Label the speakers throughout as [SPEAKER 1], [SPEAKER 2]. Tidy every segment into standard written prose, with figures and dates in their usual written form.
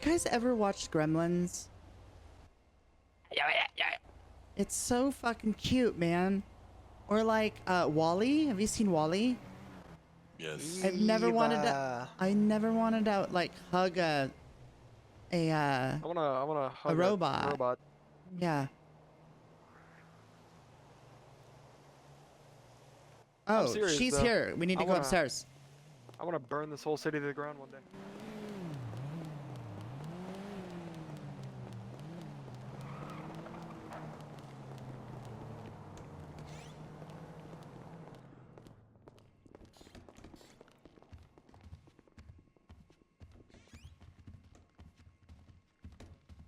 [SPEAKER 1] guys ever watched Gremlins?
[SPEAKER 2] Yeah.
[SPEAKER 1] It's so fucking cute, man. Or like Wall-E. Have you seen Wall-E?
[SPEAKER 3] Yes.
[SPEAKER 1] I've never wanted to.
[SPEAKER 2] Eva.
[SPEAKER 1] I never wanted to like hug a
[SPEAKER 2] I wanna hug a
[SPEAKER 1] robot.
[SPEAKER 2] robot.
[SPEAKER 1] Yeah.
[SPEAKER 2] I'm
[SPEAKER 1] Oh,
[SPEAKER 2] serious,
[SPEAKER 1] she's
[SPEAKER 2] though.
[SPEAKER 1] here. We need to
[SPEAKER 2] I
[SPEAKER 1] go
[SPEAKER 2] wanna-
[SPEAKER 1] upstairs.
[SPEAKER 2] I wanna burn this whole city to the ground one day.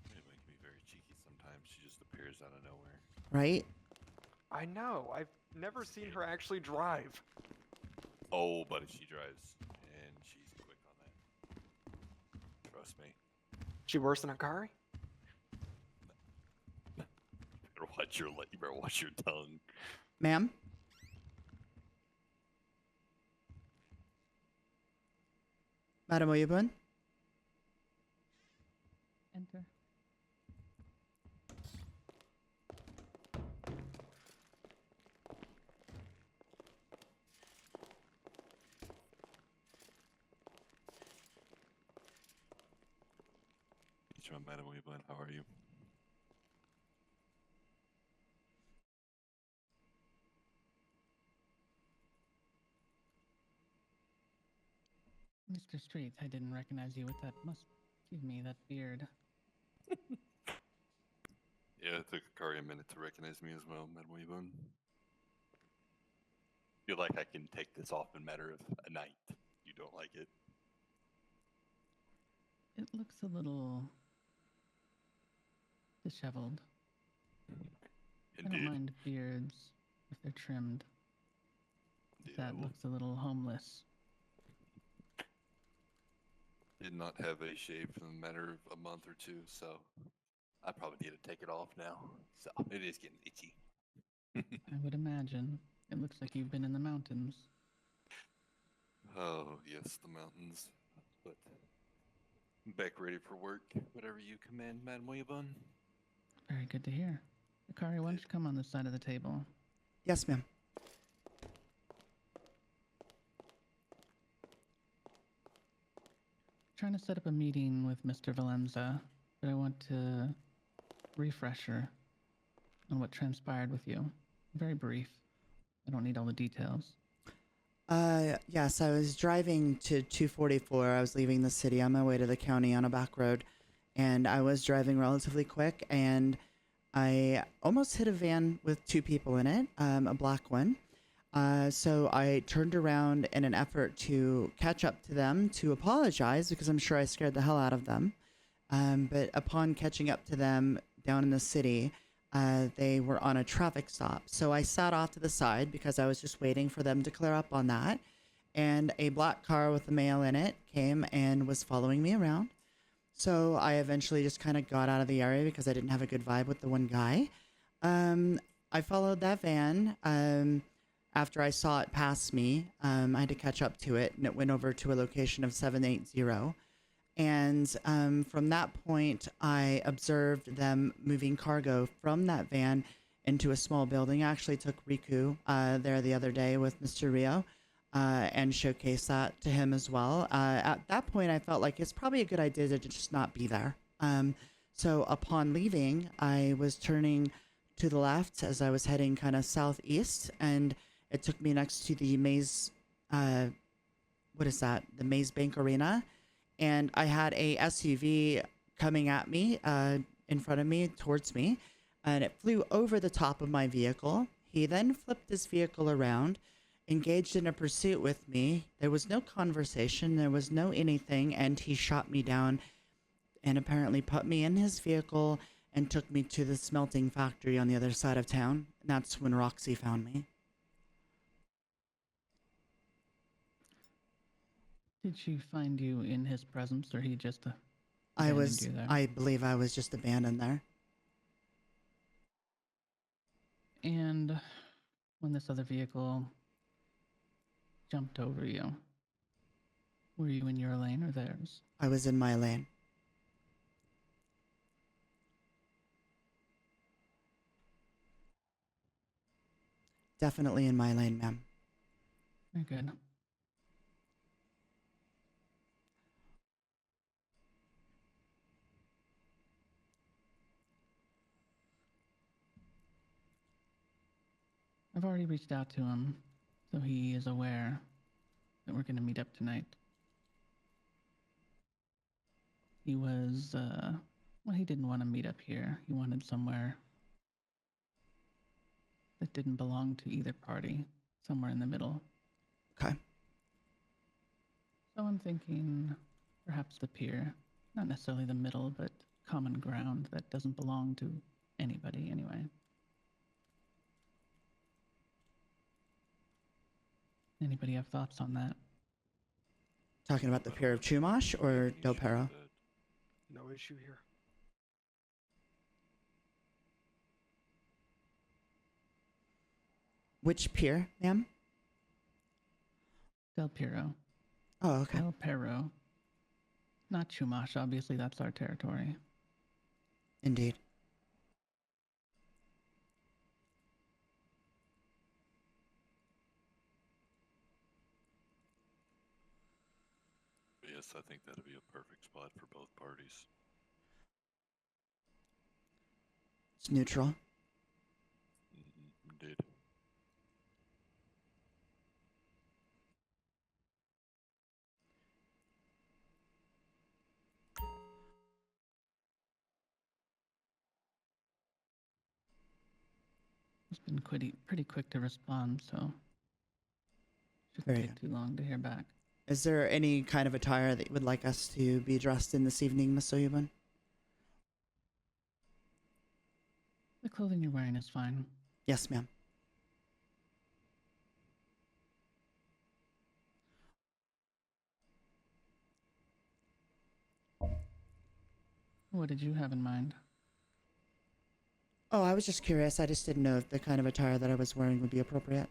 [SPEAKER 3] Eva can be very cheeky sometimes. She just appears out of nowhere.
[SPEAKER 1] Right?
[SPEAKER 2] I know. I've never seen her actually drive.
[SPEAKER 3] Oh, but she drives, and she's quick on that. Trust me.
[SPEAKER 2] She worse than Hikari?
[SPEAKER 3] You better watch your tongue.
[SPEAKER 1] Ma'am? Madam Oyabun?
[SPEAKER 4] Enter.
[SPEAKER 3] Madam Weebun, how are you?
[SPEAKER 4] Mr. Street, I didn't recognize you with that excuse me, that beard.
[SPEAKER 3] Yeah, it took Hikari a minute to recognize me as well, Madam Weebun. Feel like I can take this off in a matter of a night. You don't like it?
[SPEAKER 4] It looks a little disheveled. I
[SPEAKER 3] Indeed.
[SPEAKER 4] don't mind beards if they're trimmed.
[SPEAKER 3] Indeed,
[SPEAKER 4] That looks a little homeless.
[SPEAKER 3] Did not have a shave in a matter of a month or two, so I probably need to take it off now. So it is getting itchy.
[SPEAKER 4] I would imagine. It looks like you've been in the mountains.
[SPEAKER 3] Oh, yes, the mountains. But back ready for work. Whatever you command, Madam Weebun.
[SPEAKER 4] Very good to hear. Hikari, why don't you come on this side of the table?
[SPEAKER 1] Yes, ma'am.
[SPEAKER 4] Trying to set up a meeting with Mr. Valenza, but I want to refresher on what transpired with you. Very brief. I don't need all the details.
[SPEAKER 1] Yes, I was driving to 244. I was leaving the city on my way to the county on a back road, and I was driving relatively quick, and I almost hit a van with two people in it, a black one. So I turned around in an effort to catch up to them to apologize because I'm sure I scared the hell out of them. But upon catching up to them down in the city, they were on a traffic stop. So I sat off to the side because I was just waiting for them to clear up on that. And a black car with a male in it came and was following me around. So I eventually just kind of got out of the area because I didn't have a good vibe with the one guy. I followed that van. After I saw it pass me, I had to catch up to it, and it went over to a location of 780. And from that point, I observed them moving cargo from that van into a small building. I actually took Riku there the other day with Mr. Rio and showcased that to him as well. At that point, I felt like it's probably a good idea to just not be there. So upon leaving, I was turning to the left as I was heading kind of southeast, and it took me next to the Maze, what is that? The Maze Bank Arena. And I had a SUV coming at me, in front of me, towards me, and it flew over the top of my vehicle. He then flipped his vehicle around, engaged in a pursuit with me. There was no conversation, there was no anything, and he shot me down and apparently put me in his vehicle and took me to the smelting factory on the other side of town. And that's when Roxy found me.
[SPEAKER 4] Did she find you in his presence, or he just abandoned you there?
[SPEAKER 1] I believe I was just abandoned there.
[SPEAKER 4] And when this other vehicle jumped over you, were you in your lane or theirs?
[SPEAKER 1] I was in my lane. definitely in my lane, ma'am.
[SPEAKER 4] Very good. I've already reached out to him, so he is aware that we're going to meet up tonight. He was, well, he didn't want to meet up here. He wanted somewhere that didn't belong to either party, somewhere in the middle.
[SPEAKER 1] Okay.
[SPEAKER 4] So I'm thinking perhaps the pier. Not necessarily the middle, but common ground that doesn't belong to anybody anyway. Anybody have thoughts on that?
[SPEAKER 1] Talking about the Pier of Chumash or Del Perro?
[SPEAKER 2] No issue here.
[SPEAKER 1] Which pier, ma'am?
[SPEAKER 4] Del Piero.
[SPEAKER 1] Oh, okay.
[SPEAKER 4] Del Perro. Not Chumash, obviously that's our territory.
[SPEAKER 1] Indeed.
[SPEAKER 3] Yes, I think that'd be a perfect spot for both parties.
[SPEAKER 1] It's neutral.
[SPEAKER 3] Indeed.
[SPEAKER 4] He's been pretty quick to respond, so shouldn't
[SPEAKER 1] Very
[SPEAKER 4] take
[SPEAKER 1] good.
[SPEAKER 4] too long to hear back.
[SPEAKER 1] Is there any kind of attire that you would like us to be dressed in this evening, Miss Oyabun?
[SPEAKER 4] The clothing you're wearing is fine.
[SPEAKER 1] Yes, ma'am.
[SPEAKER 4] What did you have in mind?
[SPEAKER 1] Oh, I was just curious. I just didn't know if the kind of attire that I was wearing would be appropriate.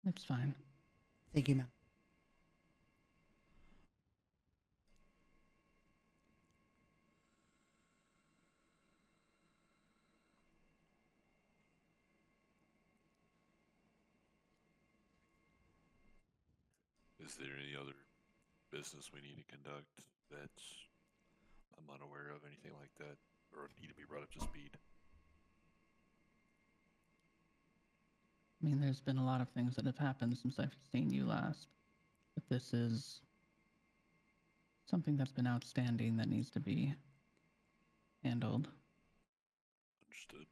[SPEAKER 4] It's fine.
[SPEAKER 1] Thank you, ma'am.
[SPEAKER 3] Is there any other business we need to conduct that I'm unaware of, anything like that, or need to be brought up to speed?
[SPEAKER 4] I mean, there's been a lot of things that have happened since I've seen you last. But this is something that's been outstanding that needs to be handled.
[SPEAKER 3] Understood.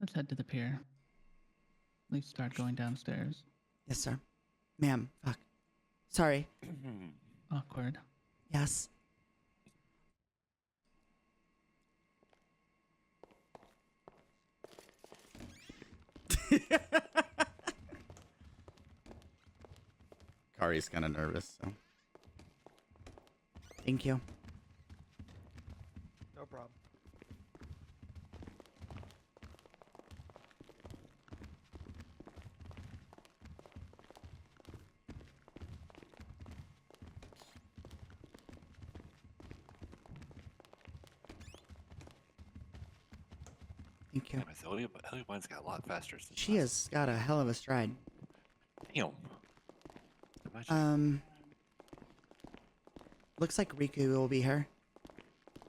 [SPEAKER 4] Let's head to the pier. At least start going downstairs.
[SPEAKER 1] Yes, sir. Ma'am, fuck. Sorry.
[SPEAKER 4] Awkward.
[SPEAKER 1] Yes. Kari's kind of nervous, so. Thank you.
[SPEAKER 2] No problem.
[SPEAKER 1] Thank you.
[SPEAKER 3] Damn, Ellie got a lot faster since
[SPEAKER 1] She has got a hell of a stride.
[SPEAKER 3] Damn. Imagine.
[SPEAKER 1] Looks like Riku will be here.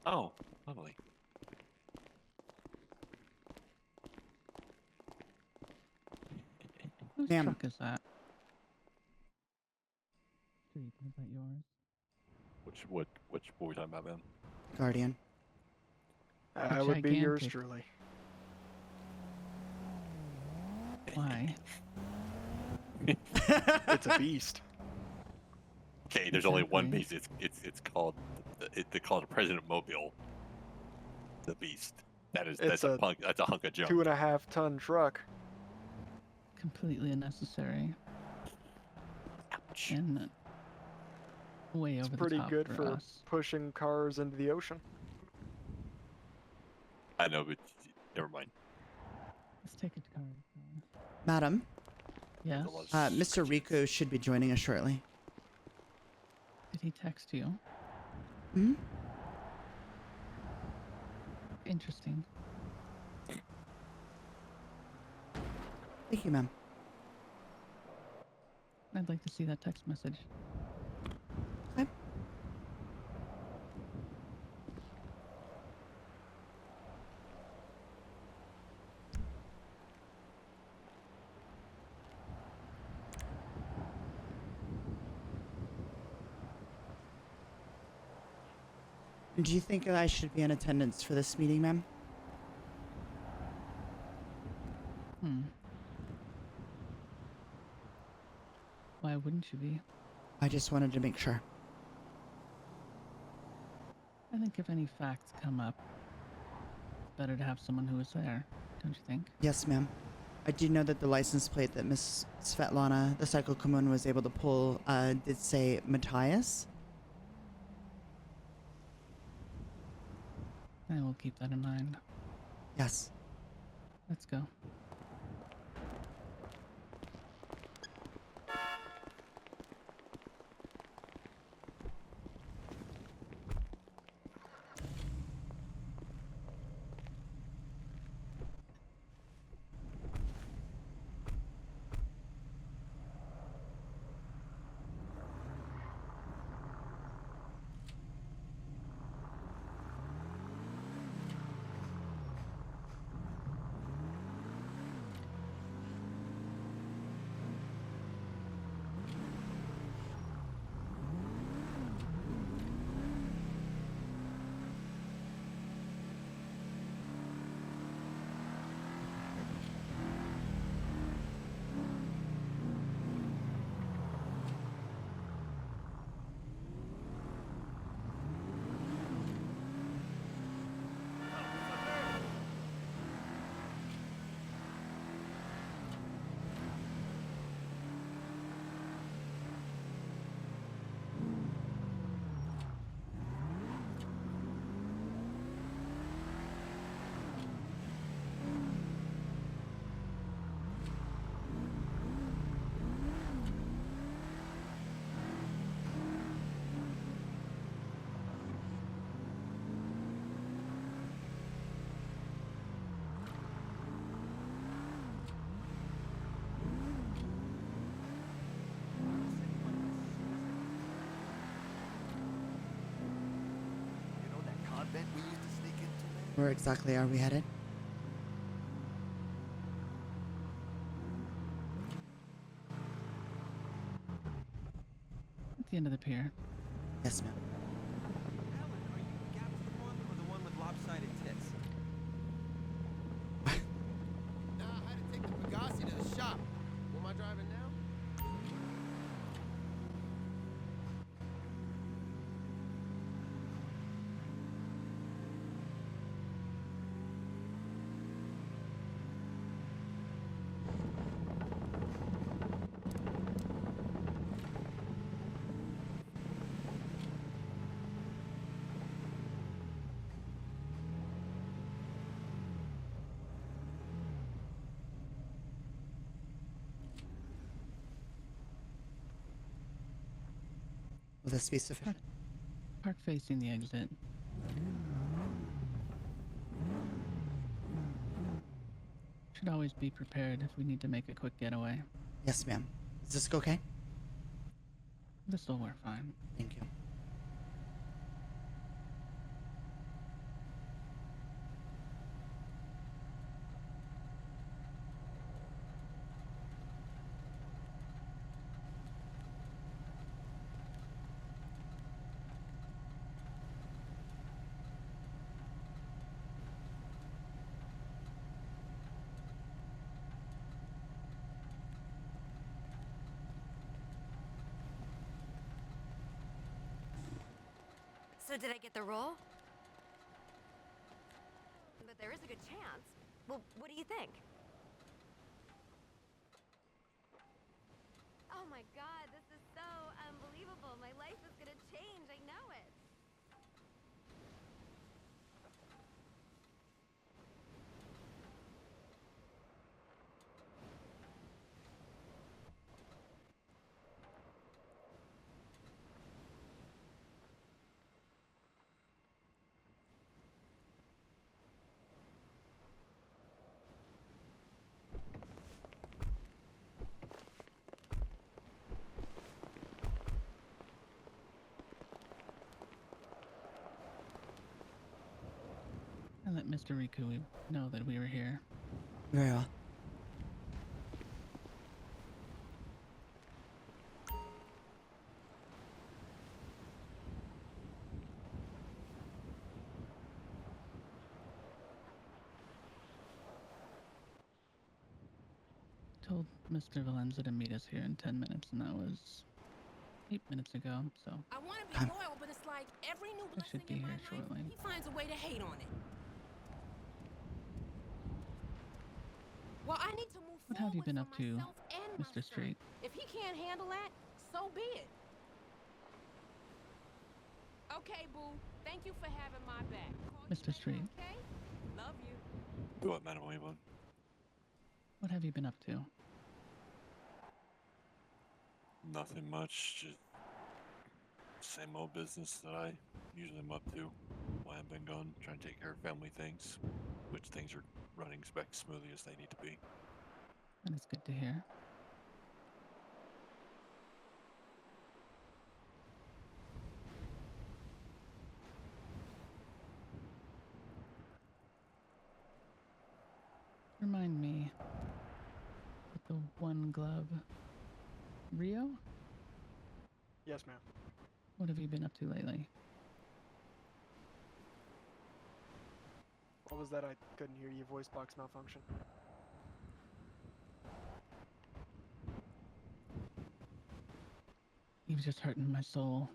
[SPEAKER 3] Oh, lovely.
[SPEAKER 4] Whose
[SPEAKER 1] Ma'am.
[SPEAKER 4] truck is that? Street, is that yours?
[SPEAKER 3] What were we talking about, man?
[SPEAKER 1] Guardian.
[SPEAKER 2] I would be yours
[SPEAKER 4] Gigantic.
[SPEAKER 2] truly.
[SPEAKER 4] Why?
[SPEAKER 2] It's a beast.
[SPEAKER 3] Okay, there's only one
[SPEAKER 4] Exactly.
[SPEAKER 3] beast. It's called they call it a President Mobile. The beast. That's
[SPEAKER 2] It's
[SPEAKER 3] a
[SPEAKER 2] a
[SPEAKER 3] punk. That's a hunk of junk.
[SPEAKER 2] 2.5-ton truck.
[SPEAKER 4] Completely unnecessary.
[SPEAKER 3] Ouch.
[SPEAKER 4] And way
[SPEAKER 2] It's
[SPEAKER 4] over
[SPEAKER 2] pretty
[SPEAKER 4] the top
[SPEAKER 2] good
[SPEAKER 4] for
[SPEAKER 2] for
[SPEAKER 4] us.
[SPEAKER 2] pushing cars into the ocean.
[SPEAKER 3] I know, but never mind.
[SPEAKER 4] Let's take it to car.
[SPEAKER 1] Madam,
[SPEAKER 4] Yes.
[SPEAKER 3] a lot of
[SPEAKER 1] Mr. Riku should be joining us shortly.
[SPEAKER 4] Did he text you?
[SPEAKER 1] Hmm?
[SPEAKER 4] Interesting.
[SPEAKER 1] Thank you, ma'am.
[SPEAKER 4] I'd like to see that text message.
[SPEAKER 1] Okay. Do you think I should be in attendance for this meeting, ma'am?
[SPEAKER 4] Why wouldn't you be?
[SPEAKER 1] I just wanted to make sure.
[SPEAKER 4] I think if any facts come up, it's better to have someone who was there, don't you think?
[SPEAKER 1] Yes, ma'am. I do know that the license plate that Miss Svetlana, the Psycho Commune, was able to pull did say Matthias.
[SPEAKER 4] I will keep that in mind.
[SPEAKER 1] Yes.
[SPEAKER 4] Let's go.
[SPEAKER 5] We used to sneak into, man.
[SPEAKER 1] Where exactly are we headed?
[SPEAKER 4] At the end of the pier.
[SPEAKER 1] Yes, ma'am.
[SPEAKER 5] Alan, are you the gangster one or the one with lopsided tits? Nah, I had to take the Pegasi to the shop. Who am I driving now?
[SPEAKER 1] Will this be sufficient?
[SPEAKER 4] Park facing the exit. Should always be prepared if we need to make a quick getaway.
[SPEAKER 1] Yes, ma'am. Is this okay?
[SPEAKER 4] This will work fine.
[SPEAKER 1] Thank you.
[SPEAKER 6] So did I get the role? But there is a good chance. Well, what do you think? Oh my god, this is so unbelievable. My life is gonna change, I know it.
[SPEAKER 4] Mr. Riku know that we were here.
[SPEAKER 1] Very well.
[SPEAKER 4] Told Mr. Valenza to meet us here in 10 minutes, and that was 8 minutes ago, so
[SPEAKER 5] I want to be
[SPEAKER 1] I'm-
[SPEAKER 5] loyal, but it's like every new
[SPEAKER 4] I
[SPEAKER 5] blessing
[SPEAKER 4] should be
[SPEAKER 5] in my
[SPEAKER 4] here
[SPEAKER 5] life,
[SPEAKER 4] shortly.
[SPEAKER 5] he finds a way to hate on it. Well, I need to move
[SPEAKER 4] What have you
[SPEAKER 5] forward
[SPEAKER 4] been
[SPEAKER 5] for
[SPEAKER 4] up to,
[SPEAKER 5] myself and my
[SPEAKER 4] Mr.
[SPEAKER 5] son.
[SPEAKER 4] Street?
[SPEAKER 5] If he can't handle that, so be it. Okay, boo. Thank you for having my back. Call you
[SPEAKER 4] Mr.
[SPEAKER 5] later,
[SPEAKER 4] Street.
[SPEAKER 5] okay? Love you.
[SPEAKER 3] What, Madam Oyabun?
[SPEAKER 4] What have you been up to?
[SPEAKER 3] Nothing much, just same old business that I usually am up to. Why I've been gone, trying to take care of family things, which things are running back smoothly as they need to be.
[SPEAKER 4] That is good to hear. Remind me, with the one glove, Rio?
[SPEAKER 2] Yes, ma'am.
[SPEAKER 4] What have you been up to lately?
[SPEAKER 2] What was that? I couldn't hear you. Voice box malfunction.
[SPEAKER 4] He was just hurting my soul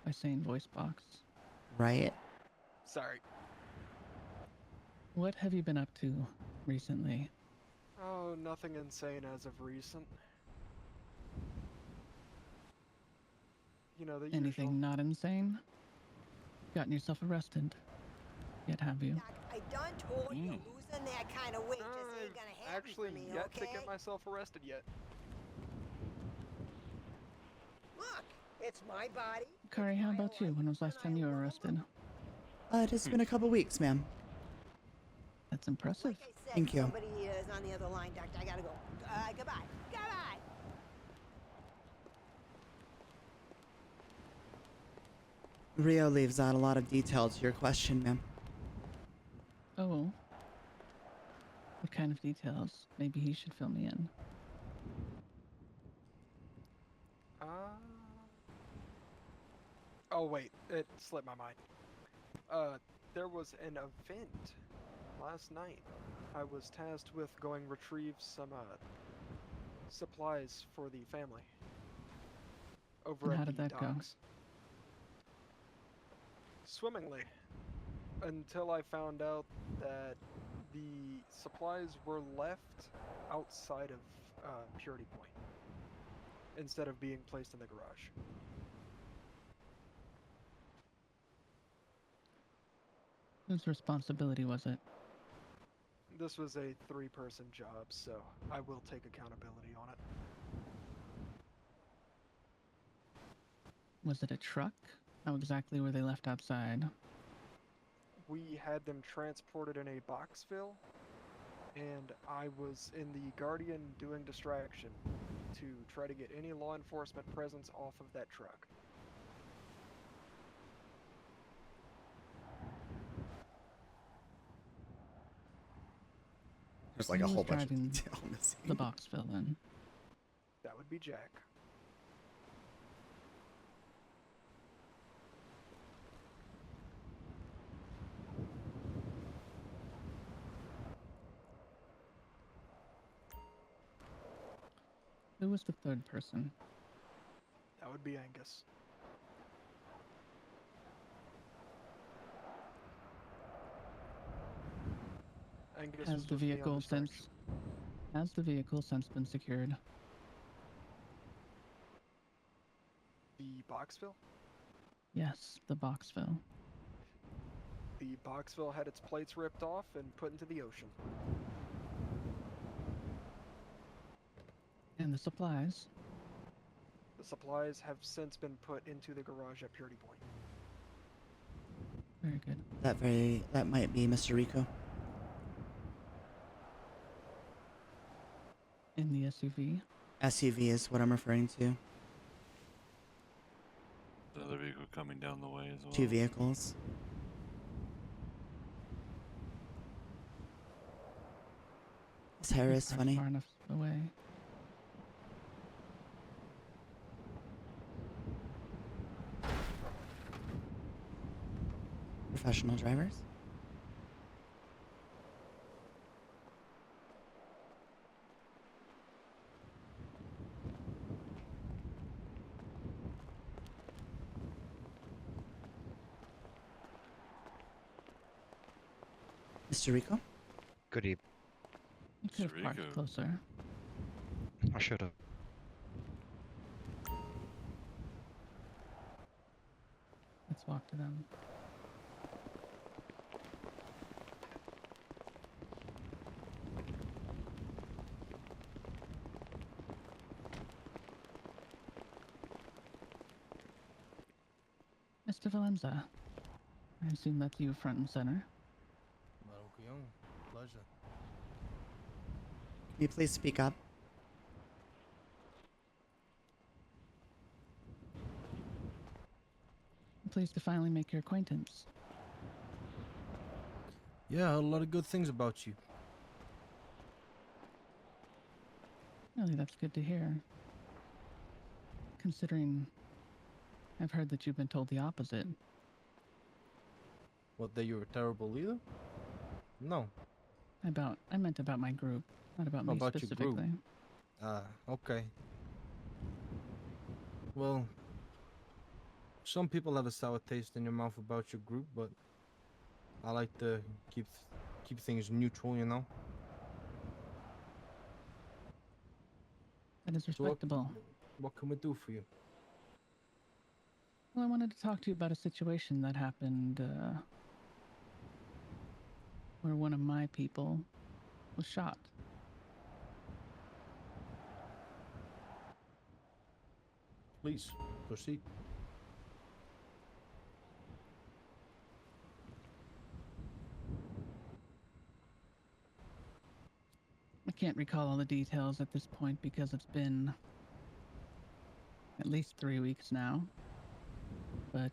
[SPEAKER 4] by saying voice box.
[SPEAKER 1] Right?
[SPEAKER 2] Sorry.
[SPEAKER 4] What have you been up to recently?
[SPEAKER 2] Oh, nothing insane as of recent. You know, the
[SPEAKER 4] Anything
[SPEAKER 2] usual.
[SPEAKER 4] not insane? Gotten yourself arrested? Yet have you?
[SPEAKER 7] Doc, I done told you,
[SPEAKER 3] Mm.
[SPEAKER 7] losing that kind of weight just
[SPEAKER 2] I've
[SPEAKER 7] ain't gonna happen
[SPEAKER 2] actually
[SPEAKER 7] for me,
[SPEAKER 2] yet
[SPEAKER 7] okay?
[SPEAKER 2] to get myself arrested yet.
[SPEAKER 7] Look, it's my body.
[SPEAKER 4] Hikari,
[SPEAKER 7] it's
[SPEAKER 4] how
[SPEAKER 7] my
[SPEAKER 4] about you?
[SPEAKER 7] life,
[SPEAKER 4] When was the last
[SPEAKER 7] and
[SPEAKER 4] time
[SPEAKER 7] I
[SPEAKER 4] you were
[SPEAKER 7] love
[SPEAKER 4] arrested?
[SPEAKER 1] It has been a couple weeks, ma'am.
[SPEAKER 4] That's impressive.
[SPEAKER 7] Like I said,
[SPEAKER 1] Thank you.
[SPEAKER 7] somebody is on the other line, Doctor. I gotta go. Goodbye. Goodbye.
[SPEAKER 1] Rio leaves out a lot of detail to your question, ma'am.
[SPEAKER 4] Oh. What kind of details? Maybe he should fill me in.
[SPEAKER 2] Oh wait, it slipped my mind. There was an event last night. I was tasked with going retrieve some supplies for the family over
[SPEAKER 4] And
[SPEAKER 2] at
[SPEAKER 4] how did
[SPEAKER 2] the
[SPEAKER 4] that go?
[SPEAKER 2] docks. Swimmingly, until I found out that the supplies were left outside of Purity Point instead of being placed in the garage.
[SPEAKER 4] Whose responsibility was it?
[SPEAKER 2] This was a 3-person job, so I will take accountability on it.
[SPEAKER 4] Was it a truck? How exactly were they left outside?
[SPEAKER 2] We had them transported in a boxville, and I was in the Guardian doing distraction to try to get any law enforcement presence off of that truck.
[SPEAKER 1] There's
[SPEAKER 4] like a whole bunch of driving
[SPEAKER 1] detail missing.
[SPEAKER 4] The boxville then.
[SPEAKER 2] That would be Jack.
[SPEAKER 4] Who was the third person?
[SPEAKER 2] That would be Angus. Angus
[SPEAKER 4] Has
[SPEAKER 2] was
[SPEAKER 4] the
[SPEAKER 2] with me on
[SPEAKER 4] vehicle
[SPEAKER 2] distraction.
[SPEAKER 4] since has the vehicle since been secured?
[SPEAKER 2] The boxville?
[SPEAKER 4] Yes, the boxville.
[SPEAKER 2] The boxville had its plates ripped off and put into the ocean.
[SPEAKER 4] And the supplies?
[SPEAKER 2] The supplies have since been put into the garage at Purity Point.
[SPEAKER 4] Very good.
[SPEAKER 1] That might be Mr. Rico.
[SPEAKER 4] In the SUV?
[SPEAKER 1] SUV is what I'm referring to.
[SPEAKER 3] The other vehicle coming down the way as well.
[SPEAKER 1] 2 vehicles. His hair
[SPEAKER 4] He's
[SPEAKER 1] is
[SPEAKER 4] parked
[SPEAKER 1] funny.
[SPEAKER 4] far enough away.
[SPEAKER 1] Professional drivers. Mr. Rico?
[SPEAKER 8] Good evening.
[SPEAKER 4] You could have parked
[SPEAKER 3] Riku.
[SPEAKER 4] closer.
[SPEAKER 8] I should have.
[SPEAKER 4] Let's walk to them. Mr. Valenza, I assume that's you front and center.
[SPEAKER 5] Pleasure.
[SPEAKER 1] Can you please speak up?
[SPEAKER 4] I'm pleased to finally make your acquaintance.
[SPEAKER 9] Yeah, I heard a lot of good things about you.
[SPEAKER 4] Really, that's good to hear. Considering I've heard that you've been told the opposite.
[SPEAKER 9] What, that you're a terrible leader? No.
[SPEAKER 4] I meant about my group, not about
[SPEAKER 9] Oh,
[SPEAKER 4] me
[SPEAKER 9] about your group.
[SPEAKER 4] specifically.
[SPEAKER 9] Okay. Well, some people have a sour taste in your mouth about your group, but I like to keep things neutral, you know?
[SPEAKER 4] That is
[SPEAKER 9] So what-
[SPEAKER 4] respectable.
[SPEAKER 9] What can we do for you?
[SPEAKER 4] Well, I wanted to talk to you about a situation that happened where one of my people was shot.
[SPEAKER 9] Please, proceed.
[SPEAKER 4] I can't recall all the details at this point because it's been at least 3 weeks now. But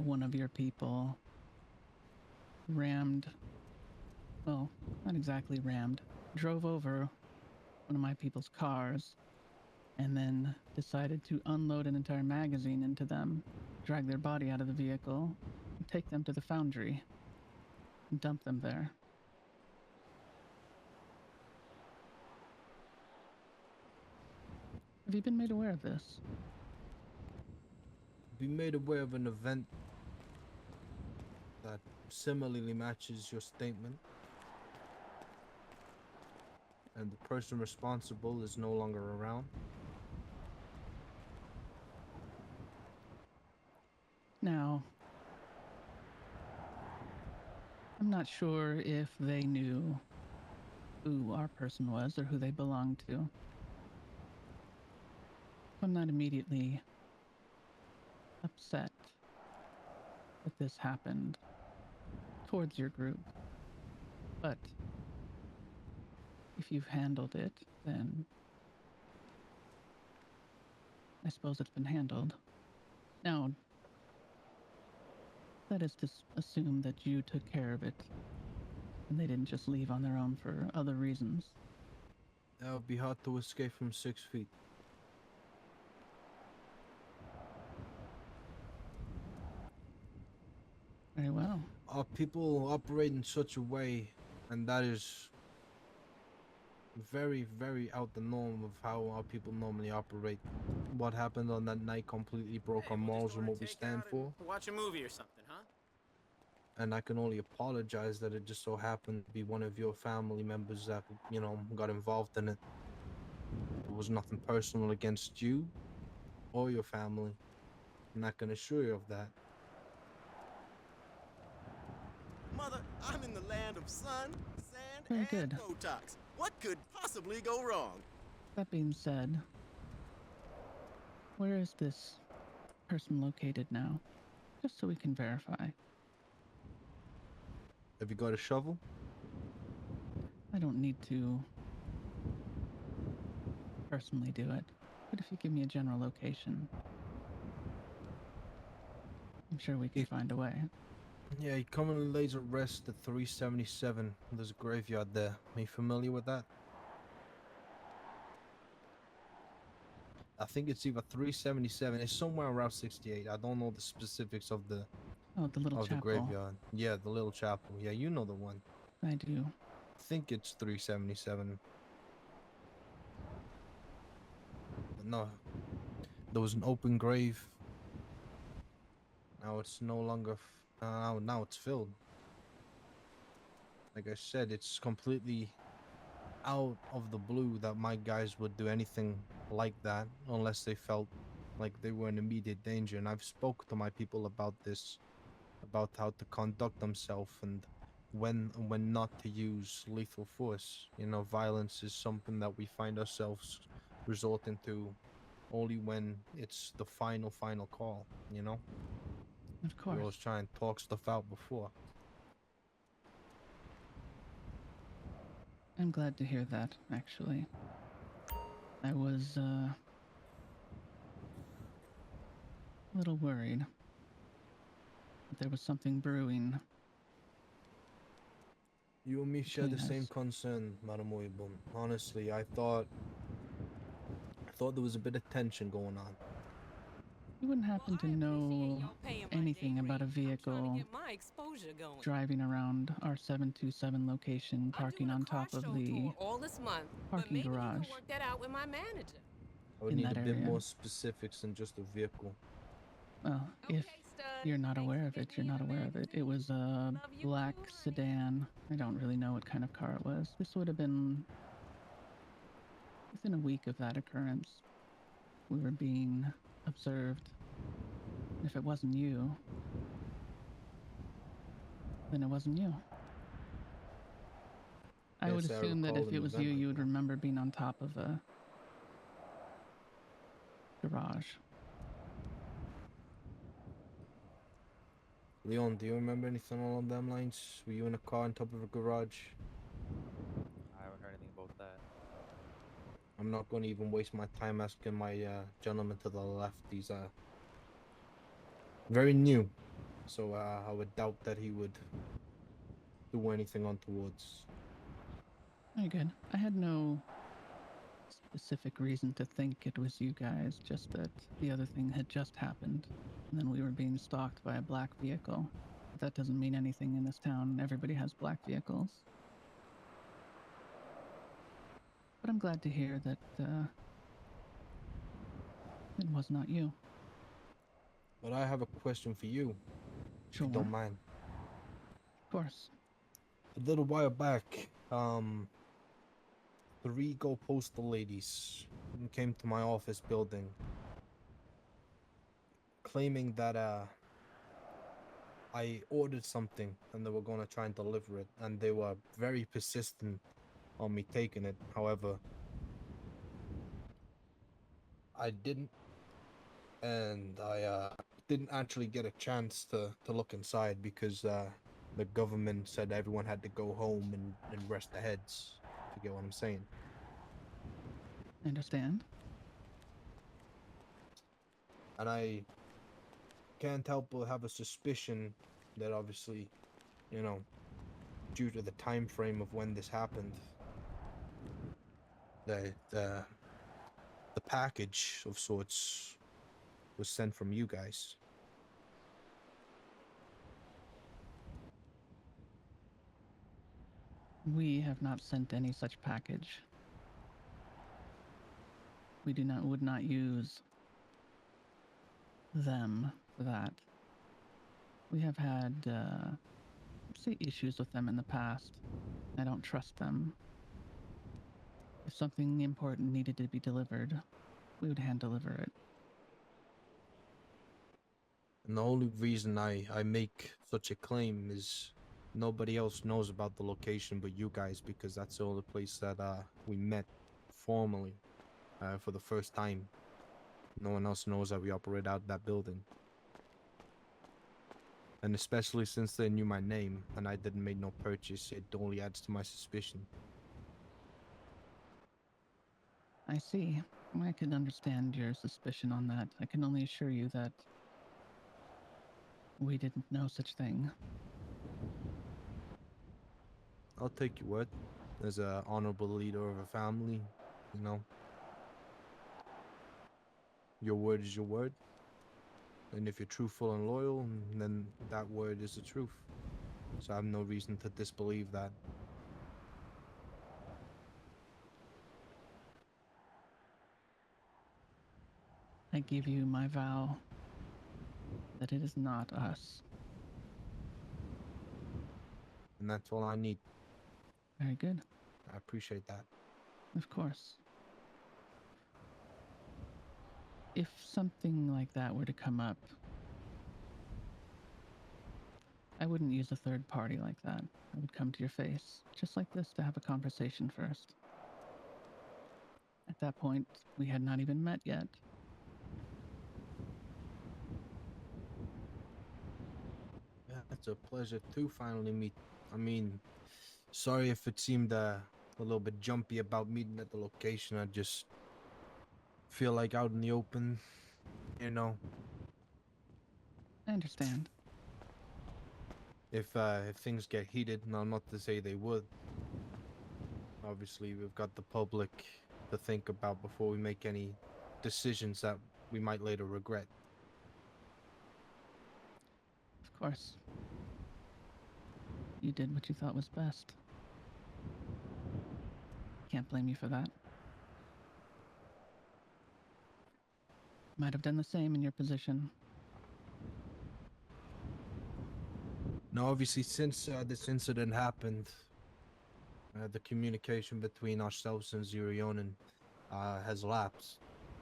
[SPEAKER 4] one of your people rammed, well, not exactly rammed, drove over one of my people's cars and then decided to unload an entire magazine into them, drag their body out of the vehicle, and take them to the foundry and dump them there. Have you been made aware of this?
[SPEAKER 9] Be made aware of an event that similarly matches your statement, and the person responsible is no longer around.
[SPEAKER 4] Now, I'm not sure if they knew who our person was or who they belonged to. I'm not immediately upset that this happened towards your group. But if you've handled it, then I suppose it's been handled. Now, that is to assume that you took care of it and they didn't just leave on their own for other reasons.
[SPEAKER 9] That would be hard to escape from 6 feet.
[SPEAKER 4] Very well.
[SPEAKER 9] Our people operate in such a way, and that is very, very out the norm of how our people normally operate. What happened on that night completely broke our morals and what we stand for,
[SPEAKER 5] Watch a movie or something, huh?
[SPEAKER 9] and I can only apologize that it just so happened to be one of your family members that, you know, got involved in it. It was nothing personal against you or your family, and I can assure you of that.
[SPEAKER 5] Mother, I'm in the land of sun, sand,
[SPEAKER 4] Very
[SPEAKER 5] and
[SPEAKER 4] good.
[SPEAKER 5] Botox. What could possibly go wrong?
[SPEAKER 4] That being said, where is this person located now? Just so we can verify.
[SPEAKER 9] Have you got a shovel?
[SPEAKER 4] I don't need to personally do it, but if you give me a general location, I'm sure we can find a way.
[SPEAKER 9] Yeah, he currently lays at rest at 377. There's a graveyard there. Are you familiar with that? I think it's either 377. It's somewhere around 68. I don't know the specifics of the
[SPEAKER 4] Oh, the little
[SPEAKER 9] of the
[SPEAKER 4] chapel.
[SPEAKER 9] graveyard. Yeah, the little chapel. Yeah, you know the one.
[SPEAKER 4] I do.
[SPEAKER 9] I think it's 377. But no, there was an open grave. Now it's no longer. Now it's filled. Like I said, it's completely out of the blue that my guys would do anything like that unless they felt like they were in immediate danger. And I've spoke to my people about this, about how to conduct themselves and when not to use lethal force. You know, violence is something that we find ourselves resorting to only when it's the final call. You know,
[SPEAKER 4] Of
[SPEAKER 9] we always
[SPEAKER 4] course.
[SPEAKER 9] try and talk stuff out before.
[SPEAKER 4] I'm glad to hear that, actually. I was a little worried that there was something brewing.
[SPEAKER 9] You and me share the
[SPEAKER 4] Between
[SPEAKER 9] same
[SPEAKER 4] us.
[SPEAKER 9] concern, Madam Oyabun. Honestly, I thought there was a bit of tension going on.
[SPEAKER 4] You wouldn't happen to know anything about a vehicle driving around our 727 location, parking on top of the parking garage
[SPEAKER 9] I would
[SPEAKER 4] in
[SPEAKER 9] need a
[SPEAKER 4] that
[SPEAKER 9] bit
[SPEAKER 4] area?
[SPEAKER 9] more specifics than just a vehicle.
[SPEAKER 4] Well, if you're not aware of it, you're not aware of it. It was a black sedan. I don't really know what kind of car it was. This would have been within a week of that occurrence. We were being observed. If it wasn't you, then it wasn't you. I would
[SPEAKER 9] Yes, I
[SPEAKER 4] assume that
[SPEAKER 9] recall
[SPEAKER 4] if
[SPEAKER 9] an
[SPEAKER 4] it was you,
[SPEAKER 9] event like
[SPEAKER 4] you would
[SPEAKER 9] that.
[SPEAKER 4] remember being on top of a garage.
[SPEAKER 9] Leon, do you remember anything along them lines? Were you in a car on top of a garage?
[SPEAKER 10] I haven't heard anything about that.
[SPEAKER 9] I'm not going to even waste my time asking my gentleman to the left. He's very new, so I would doubt that he would do anything untowards.
[SPEAKER 4] Very good. I had no specific reason to think it was you guys, just that the other thing had just happened, and then we were being stalked by a black vehicle. But that doesn't mean anything in this town. Everybody has black vehicles. But I'm glad to hear that it was not you.
[SPEAKER 9] But I have a question for you, if
[SPEAKER 4] Sure.
[SPEAKER 9] you don't mind.
[SPEAKER 4] Of course.
[SPEAKER 9] A little while back, 3 Go Postal ladies came to my office building claiming that I ordered something and they were going to try and deliver it, and they were very persistent on me taking it. However, I didn't, and I didn't actually get a chance to look inside because the government said everyone had to go home and rest their heads, if you get what I'm saying.
[SPEAKER 4] I understand.
[SPEAKER 9] And I can't help but have a suspicion that obviously, you know, due to the time frame of when this happened, that the package of sorts was sent from you guys.
[SPEAKER 4] We have not sent any such package. We would not use them for that. We have had say issues with them in the past. I don't trust them. If something important needed to be delivered, we would hand deliver it.
[SPEAKER 9] And the only reason I make such a claim is nobody else knows about the location but you guys, because that's the only place that we met formally for the first time. No one else knows that we operate out that building. And especially since they knew my name and I didn't make no purchase, it only adds to my suspicion.
[SPEAKER 4] I see. I can understand your suspicion on that. I can only assure you that we didn't know such thing.
[SPEAKER 9] I'll take your word as a honorable leader of a family, you know. your word is your word. And if you're truthful and loyal, then that word is the truth. So I have no reason to disbelieve that.
[SPEAKER 4] I give you my vow that it is not us.
[SPEAKER 9] And that's all I need.
[SPEAKER 4] Very good.
[SPEAKER 9] I appreciate that.
[SPEAKER 4] Of course. If something like that were to come up, I wouldn't use a third party like that. I would come to your face, just like this, to have a conversation first. At that point, we had not even met yet.
[SPEAKER 9] Yeah, it's a pleasure to finally meet. I mean, sorry if it seemed a little bit jumpy about meeting at the location. I just feel like out in the open, you know.
[SPEAKER 4] I understand.
[SPEAKER 9] If things get heated, now not to say they would. Obviously, we've got the public to think about before we make any decisions that we might later regret.
[SPEAKER 4] Of course. You did what you thought was best. Can't blame you for that. Might have done the same in your position.
[SPEAKER 9] Now, obviously, since this incident happened, the communication between ourselves and Yōnin has lapsed,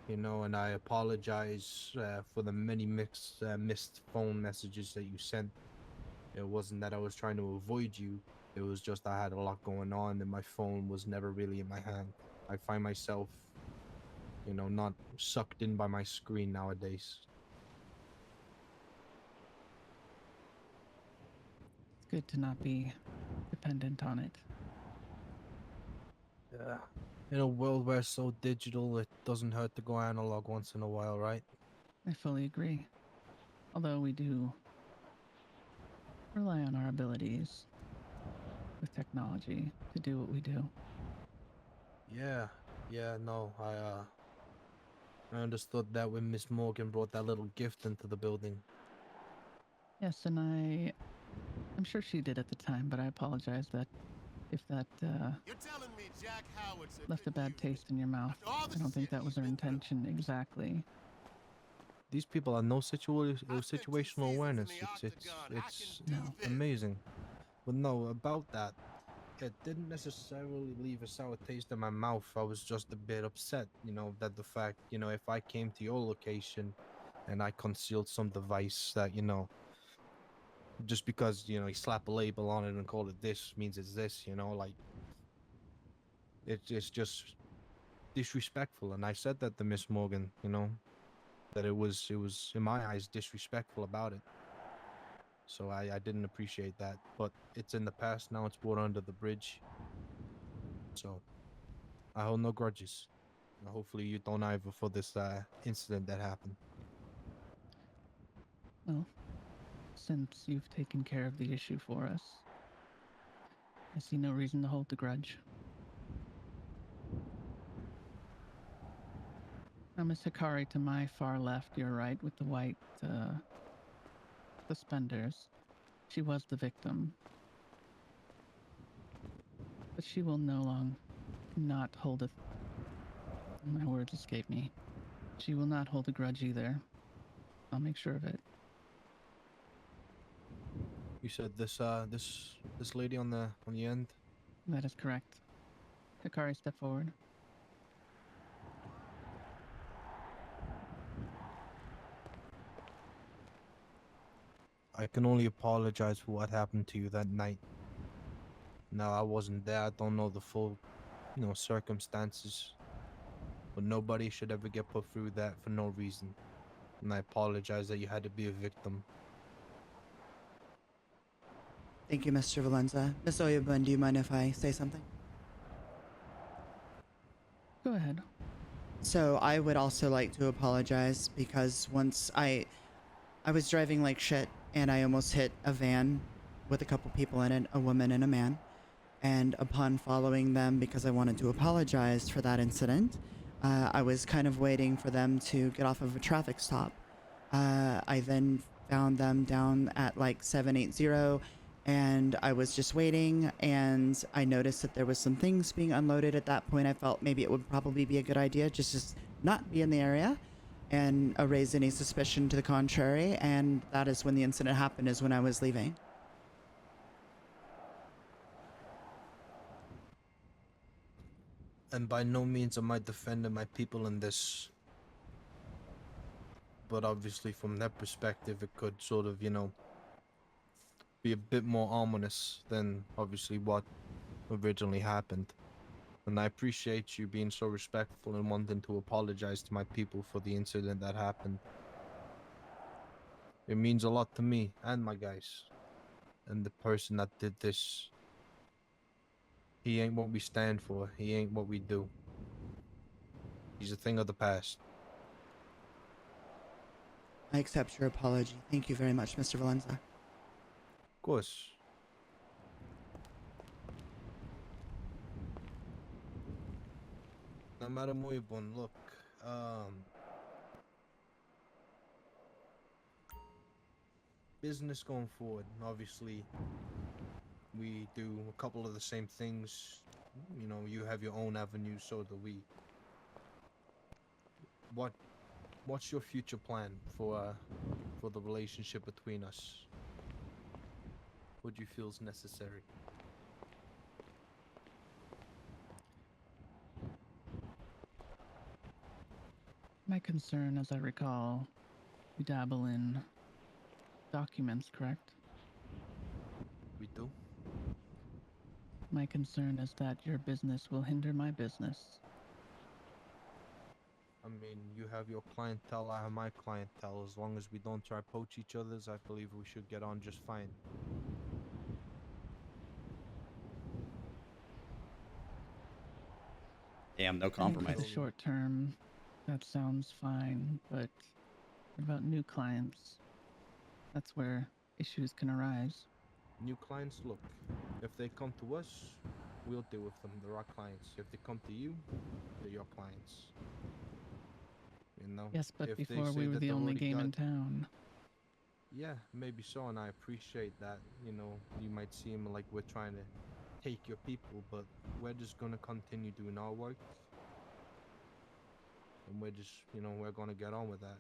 [SPEAKER 9] you know, and I apologize for the many missed phone messages that you sent. It wasn't that I was trying to avoid you. It was just I had a lot going on and my phone was never really in my hand. I find myself, you know, not sucked in by my screen nowadays.
[SPEAKER 4] It's good to not be dependent on it.
[SPEAKER 9] Yeah. In a world where it's so digital, it doesn't hurt to go analog once in a while, right?
[SPEAKER 4] I fully agree. Although we do rely on our abilities with technology to do what we do.
[SPEAKER 9] Yeah, no, I understood that when Miss Morgan brought that little gift into the building.
[SPEAKER 4] Yes, and I'm sure she did at the time, but I apologize that if that
[SPEAKER 5] You're telling me Jack Howard's
[SPEAKER 4] left a bad taste in your mouth. I don't think that was her intention exactly.
[SPEAKER 9] These people have no situational awareness. It's
[SPEAKER 4] No.
[SPEAKER 9] amazing. But no, about that, it didn't necessarily leave a sour taste in my mouth. I was just a bit upset, you know, that the fact, you know, if I came to your location and I concealed some device that, you know, just because, you know, you slap a label on it and call it this means it's this, you know, like, it's just disrespectful. And I said that to Miss Morgan, you know, that it was in my eyes disrespectful about it. So I didn't appreciate that, but it's in the past now. It's brought under the bridge. So I hold no grudges. Hopefully you don't either for this incident that happened.
[SPEAKER 4] Well, since you've taken care of the issue for us, I see no reason to hold the grudge. Now, Miss Hikari, to my far left, you're right, with the white suspenders. She was the victim. But she will not hold a... My words escape me. She will not hold a grudge either. I'll make sure of it.
[SPEAKER 9] You said this lady on the end?
[SPEAKER 4] That is correct. Hikari, step forward.
[SPEAKER 9] I can only apologize for what happened to you that night. No, I wasn't there. I don't know the full, you know, circumstances. But nobody should ever get put through that for no reason. And I apologize that you had to be a victim.
[SPEAKER 1] Thank you, Mr. Valenza. Miss Oyabun, do you mind if I say something?
[SPEAKER 4] Go ahead.
[SPEAKER 1] So I would also like to apologize because once I was driving like shit and I almost hit a van with a couple people in it, a woman and a man. And upon following them, because I wanted to apologize for that incident, I was kind of waiting for them to get off of a traffic stop. I then found them down at like 780, and I was just waiting, and I noticed that there was some things being unloaded. At that point, I felt maybe it would probably be a good idea just to not be in the area and raise any suspicion to the contrary, and that is when the incident happened, is when I was leaving.
[SPEAKER 9] And by no means am I defending my people in this. But obviously, from their perspective, it could sort of, be a bit more ominous than obviously what originally happened. And I appreciate you being so respectful and wanting to apologize to my people for the incident that happened. It means a lot to me and my guys. And the person that did this, he ain't what we stand for. He ain't what we do. He's a thing of the past.
[SPEAKER 1] I accept your apology. Thank you very much, Mr. Valenza.
[SPEAKER 9] Of course. Now, Madam Oyabun, look, business going forward, obviously, we do a couple of the same things. You have your own avenues, so do we. What's your future plan for the relationship between us? What do you feel is necessary?
[SPEAKER 4] My concern, as I recall, you dabble in documents, correct?
[SPEAKER 9] We do?
[SPEAKER 4] My concern is that your business will hinder my business.
[SPEAKER 9] I mean, you have your clientele, I have my clientele. As long as we don't try to poach each other's, I believe we should get on just fine.
[SPEAKER 11] Damn, no
[SPEAKER 4] I think
[SPEAKER 11] compromise.
[SPEAKER 4] for the short term, that sounds fine, but what about new clients? That's where issues can arise.
[SPEAKER 9] New clients, look, if they come to us, we'll deal with them. They're our clients. If they come to you, they're your clients.
[SPEAKER 4] Yes, but
[SPEAKER 9] if they
[SPEAKER 4] before
[SPEAKER 9] say
[SPEAKER 4] we were
[SPEAKER 9] that
[SPEAKER 4] the
[SPEAKER 9] they've
[SPEAKER 4] only
[SPEAKER 9] already
[SPEAKER 4] game in
[SPEAKER 9] got-
[SPEAKER 4] town.
[SPEAKER 9] Yeah, maybe so, and I appreciate that. You might seem like we're trying to take your people, but we're just gonna continue doing our work. And we're just, we're gonna get on with that.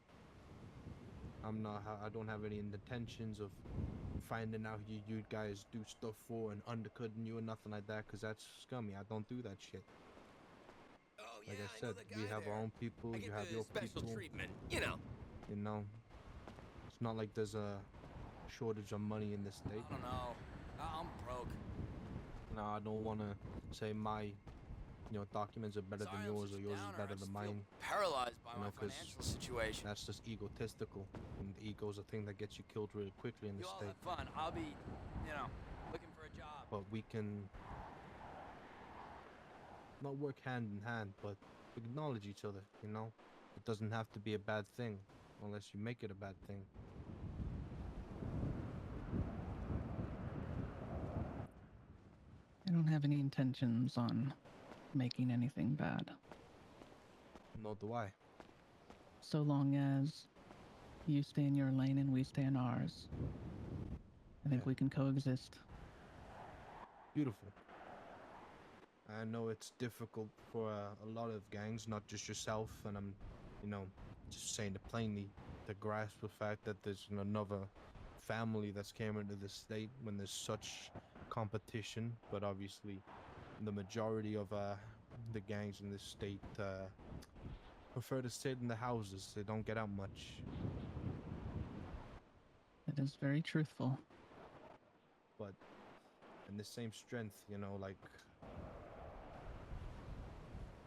[SPEAKER 9] I don't have any intentions of finding out who you guys do stuff for and undercutting you or nothing like that, because that's scummy. I don't do that shit.
[SPEAKER 5] Oh, yeah,
[SPEAKER 9] Like I
[SPEAKER 5] know
[SPEAKER 9] said,
[SPEAKER 5] the
[SPEAKER 9] we
[SPEAKER 5] guy
[SPEAKER 9] have
[SPEAKER 5] there.
[SPEAKER 9] our own people,
[SPEAKER 5] I
[SPEAKER 9] you
[SPEAKER 5] get
[SPEAKER 9] have
[SPEAKER 5] the
[SPEAKER 9] your
[SPEAKER 5] special
[SPEAKER 9] people.
[SPEAKER 5] treatment,
[SPEAKER 9] It's not like there's a shortage of money in this state.
[SPEAKER 5] I don't know. I'm broke.
[SPEAKER 9] No, I don't want to say my, documents are better
[SPEAKER 5] Sorry,
[SPEAKER 9] than
[SPEAKER 5] I'm
[SPEAKER 9] yours
[SPEAKER 5] such
[SPEAKER 9] or
[SPEAKER 5] a
[SPEAKER 9] yours
[SPEAKER 5] downer.
[SPEAKER 9] is
[SPEAKER 5] I
[SPEAKER 9] better
[SPEAKER 5] just
[SPEAKER 9] than
[SPEAKER 5] feel
[SPEAKER 9] mine.
[SPEAKER 5] paralyzed by my
[SPEAKER 9] 'cause
[SPEAKER 5] financial situation.
[SPEAKER 9] That's just egotistical, and the ego's a thing that gets you killed really quickly in
[SPEAKER 5] You
[SPEAKER 9] this
[SPEAKER 5] all
[SPEAKER 9] state.
[SPEAKER 5] have fun. I'll be, looking for a job.
[SPEAKER 9] But we can not work hand in hand, but acknowledge each other. It doesn't have to be a bad thing unless you make it a bad thing.
[SPEAKER 4] I don't have any intentions on making anything bad.
[SPEAKER 9] Nor do I.
[SPEAKER 4] So long as you stay in your lane and we stay in ours, I think
[SPEAKER 9] Yeah.
[SPEAKER 4] we can coexist.
[SPEAKER 9] Beautiful. I know it's difficult for a lot of gangs, not just yourself, and I'm, just saying it plainly, to grasp the fact that there's another family that's came into the state when there's such competition. But obviously, the majority of the gangs in this state prefer to sit in the houses. They don't get out much.
[SPEAKER 4] That is very truthful.
[SPEAKER 9] But in the same strength, like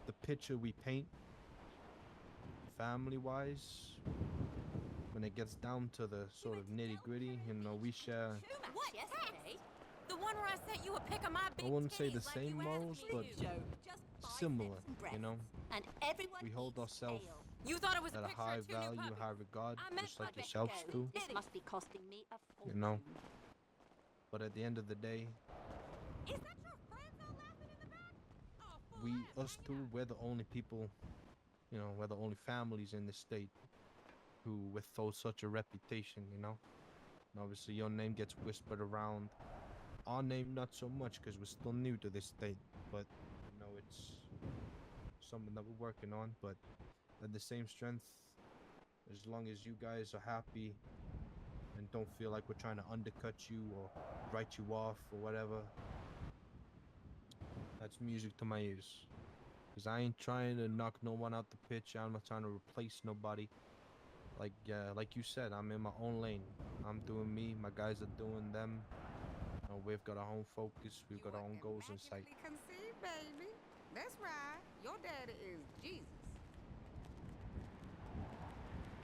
[SPEAKER 9] the picture we paint, family-wise, when it gets down to the sort of nitty-gritty, we share.
[SPEAKER 6] What, yesterday? The one where I sent you a pic of my big
[SPEAKER 9] I wouldn't say the
[SPEAKER 6] titties like
[SPEAKER 9] same
[SPEAKER 6] you
[SPEAKER 9] morals,
[SPEAKER 6] asked
[SPEAKER 9] but
[SPEAKER 6] me to. Just
[SPEAKER 9] similar,
[SPEAKER 6] biceps and breasts. And everyone
[SPEAKER 9] We hold
[SPEAKER 6] eats
[SPEAKER 9] ourselves
[SPEAKER 6] kale. You thought it was
[SPEAKER 9] at a
[SPEAKER 6] picture
[SPEAKER 9] high
[SPEAKER 6] of two new
[SPEAKER 9] value,
[SPEAKER 6] puppies.
[SPEAKER 9] high regard,
[SPEAKER 6] I meant
[SPEAKER 9] just like
[SPEAKER 6] my
[SPEAKER 9] yourselves
[SPEAKER 6] Mexico.
[SPEAKER 9] do.
[SPEAKER 6] This must be costing me a fortune.
[SPEAKER 9] You know? But at the end of the day,
[SPEAKER 6] Is that your friends all laughing in the back? Oh,
[SPEAKER 9] us two, we're the only people You know, we're the only families in the state who withhold such a reputation, you know? And obviously, your name gets whispered around. Our name, not so much, because we're still new to this state. But, you know, it's something that we're working on. But at the same strength, as long as you guys are happy and don't feel like we're trying to undercut you or write you off or whatever, that's music to my ears. Because I ain't trying to knock no one out the pitch. I'm not trying to replace nobody. Like you said, I'm in my own lane. I'm doing me. My guys are doing them. We've got our own focus. We've got our own goals in sight.
[SPEAKER 11] Conceived, baby. That's right. Your daddy is Jesus.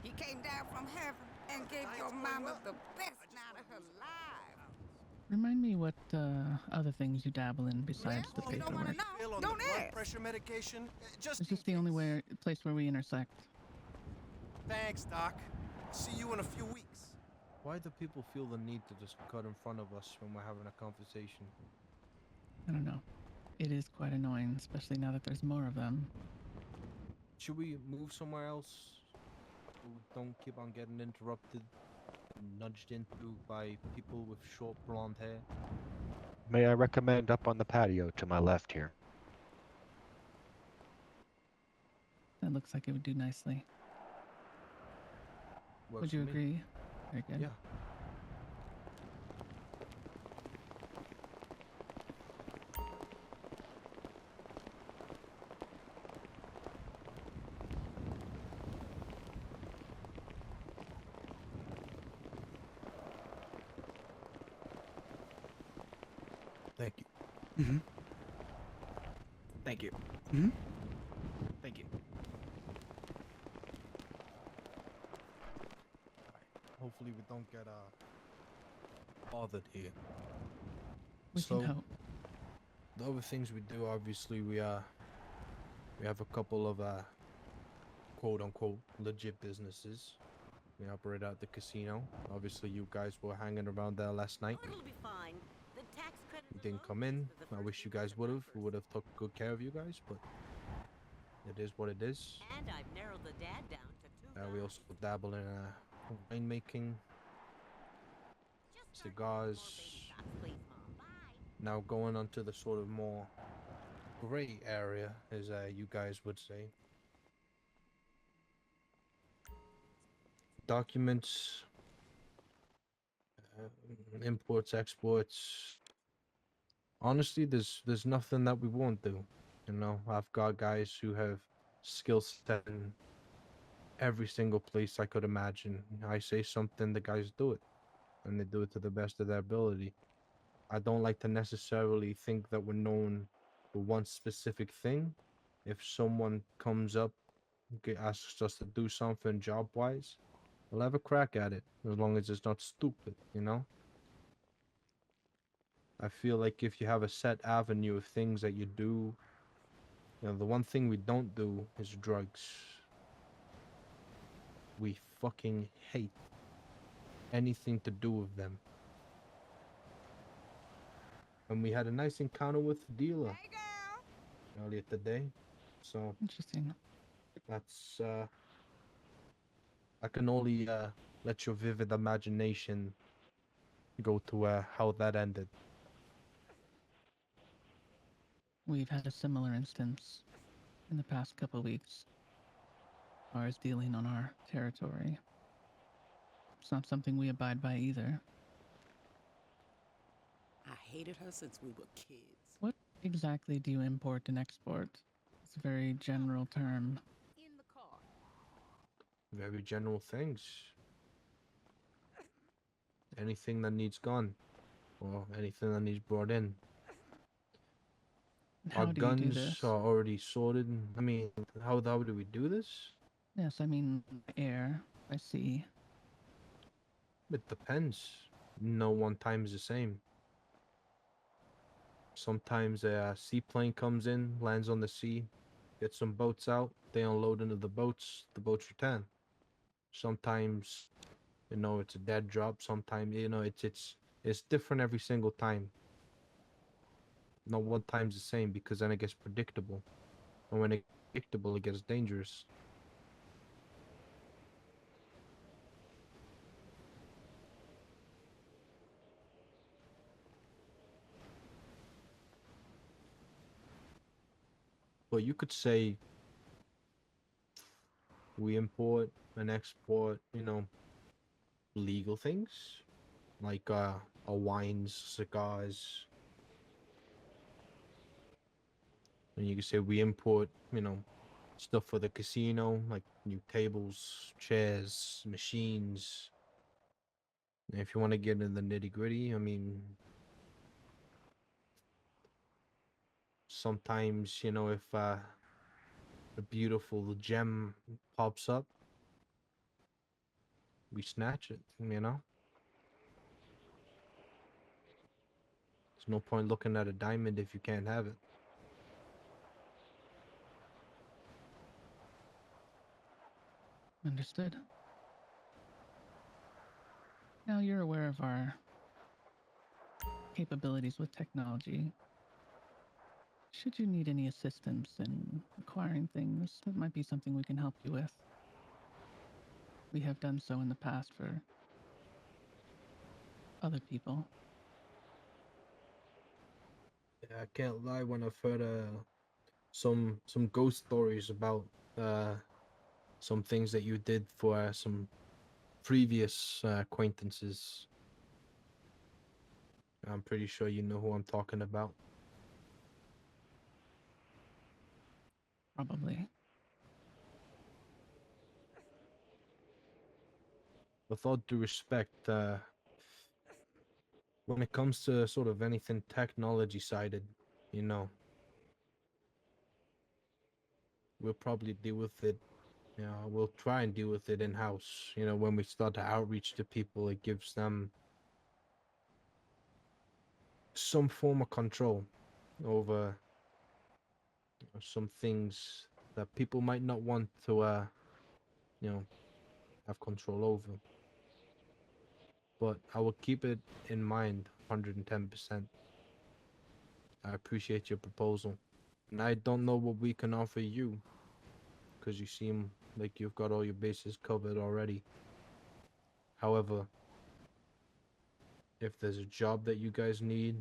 [SPEAKER 11] He came down from heaven and gave your mama the best night of her life.
[SPEAKER 4] Remind me what other things you dabble in besides the
[SPEAKER 11] Well, you don't want
[SPEAKER 4] paperwork.
[SPEAKER 11] to know? Don't ask.
[SPEAKER 5] Pressure medication? Just
[SPEAKER 4] Is this the only place where we intersect?
[SPEAKER 5] Thanks, Doc. See you in a few weeks.
[SPEAKER 9] Why do people feel the need to just cut in front of us when we're having a conversation?
[SPEAKER 4] I don't know. It is quite annoying, especially now that there's more of them.
[SPEAKER 9] Should we move somewhere else? So we don't keep on getting interrupted, nudged into by people with short blonde hair.
[SPEAKER 8] May I recommend up on the patio to my left here?
[SPEAKER 4] That looks like it would do nicely.
[SPEAKER 9] Works
[SPEAKER 4] Would you
[SPEAKER 9] for me.
[SPEAKER 4] agree? Very good.
[SPEAKER 9] Yeah. Thank you.
[SPEAKER 1] Mm-hmm.
[SPEAKER 9] Thank you.
[SPEAKER 1] Mm-hmm.
[SPEAKER 9] Thank you. Hopefully we don't get bothered here.
[SPEAKER 4] We
[SPEAKER 9] So,
[SPEAKER 4] can hope.
[SPEAKER 9] the other things we do, obviously, we have a couple of quote unquote legit businesses. We operate out the casino. Obviously, you guys were hanging around there last night.
[SPEAKER 7] It'll be fine. The tax credit
[SPEAKER 9] You didn't
[SPEAKER 7] alone
[SPEAKER 9] come in.
[SPEAKER 7] pays for the
[SPEAKER 9] I
[SPEAKER 7] first
[SPEAKER 9] wish you
[SPEAKER 7] few
[SPEAKER 9] guys
[SPEAKER 7] months
[SPEAKER 9] would
[SPEAKER 7] of
[SPEAKER 9] have. We
[SPEAKER 7] offers.
[SPEAKER 9] would have took good care of you guys, but it is what it is.
[SPEAKER 7] And I've narrowed the dad down to two
[SPEAKER 9] We
[SPEAKER 7] guys.
[SPEAKER 9] also dabble in winemaking,
[SPEAKER 7] Just start getting more
[SPEAKER 9] cigars.
[SPEAKER 7] baby shots, please, Mom. Bye.
[SPEAKER 9] Now going on to the sort of more gray area, as you guys would say. Documents, imports, exports. Honestly, there's nothing that we won't do. You know, I've got guys who have skill set in every single place I could imagine. I say something, the guys do it, and they do it to the best of their ability. I don't like to necessarily think that we're known for one specific thing. If someone comes up, asks us to do something job-wise, we'll have a crack at it, as long as it's not stupid, you know? I feel like if you have a set avenue of things that you do, you know, the one thing we don't do is drugs. We fucking hate anything to do with them. And we had a nice encounter with the dealer
[SPEAKER 11] Hey, girl.
[SPEAKER 9] earlier today. So
[SPEAKER 4] Interesting.
[SPEAKER 9] that's I can only let your vivid imagination go to how that ended.
[SPEAKER 4] We've had a similar instance in the past couple weeks. As far as dealing on our territory. It's not something we abide by either.
[SPEAKER 12] I hated her since we were kids.
[SPEAKER 4] What exactly do you import and export? It's a very general term.
[SPEAKER 11] In the car.
[SPEAKER 9] Very general things. Anything that needs gone, or anything that needs brought in.
[SPEAKER 4] And
[SPEAKER 9] Our
[SPEAKER 4] how do you do
[SPEAKER 9] guns
[SPEAKER 4] this?
[SPEAKER 9] are already sorted. I mean, how do we do this?
[SPEAKER 4] Yes, I mean by air, by sea.
[SPEAKER 9] It depends. No one time is the same. Sometimes a seaplane comes in, lands on the sea, gets some boats out, they unload into the boats return. Sometimes, you know, it's a dead drop. Sometimes, you know, it's different every single time. No one time's the same, because then it gets predictable. And when it unpredictable, it gets dangerous. But you could say we import and export, legal things like wines, cigars. And you could say we import, stuff for the casino, like new tables, chairs, machines. And if you want to get in the nitty gritty, I mean, sometimes, if a beautiful gem pops up, we snatch it. There's no point looking at a diamond if you can't have it.
[SPEAKER 4] Understood. Now you're aware of our capabilities with technology. Should you need any assistance in acquiring things, that might be something we can help you with. We have done so in the past for other people.
[SPEAKER 9] Yeah, I can't lie. When I've heard some ghost stories about some things that you did for some previous acquaintances, I'm pretty sure you know who I'm talking about.
[SPEAKER 4] Probably.
[SPEAKER 9] With all due respect, when it comes to sort of anything technology sided, you know, we'll probably deal with it. We'll try and deal with it in house. When we start to outreach to people, it gives them some form of control over some things that people might not want to, have control over. But I will keep it in mind 110%. I appreciate your proposal. And I don't know what we can offer you, because you seem like you've got all your bases covered already. However, if there's a job that you guys need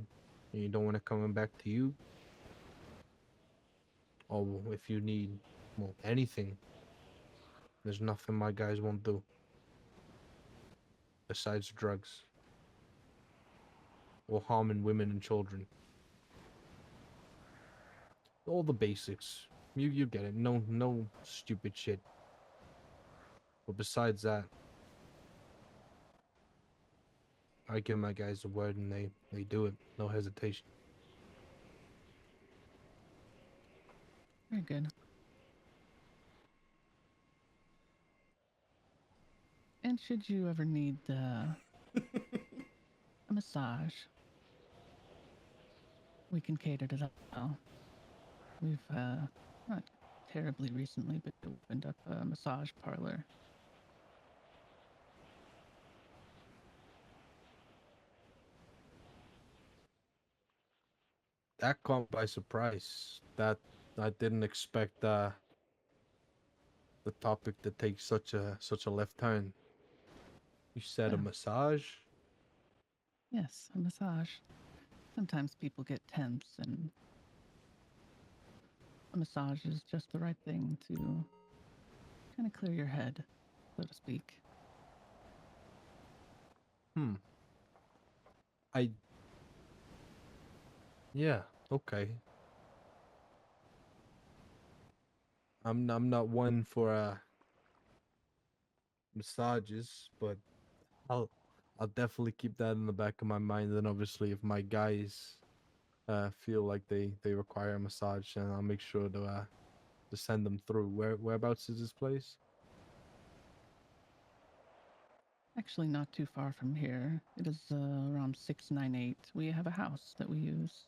[SPEAKER 9] and you don't want it coming back to you, or if you need, well, anything, there's nothing my guys won't do. Besides drugs. Or harming women and children. All the basics. You get it. No stupid shit. But besides that, I give my guys a word and they do it. No hesitation.
[SPEAKER 4] Very good. And should you ever need a massage, we can cater to that well. We've, not terribly recently, but opened up a massage parlor.
[SPEAKER 9] That caught by surprise. That I didn't expect the topic to take such a left turn. You said a
[SPEAKER 4] Yeah.
[SPEAKER 9] massage?
[SPEAKER 4] Yes, a massage. Sometimes people get tense, and a massage is just the right thing to kind of clear your head, so to speak.
[SPEAKER 9] Yeah, okay. I'm not one for massages, but I'll I'll definitely keep that in the back of my mind. And obviously, if my guys feel like they require a massage, then I'll make sure to send them through. Whereabouts is this place?
[SPEAKER 4] Actually, not too far from here. It is around 698. We have a house that we use.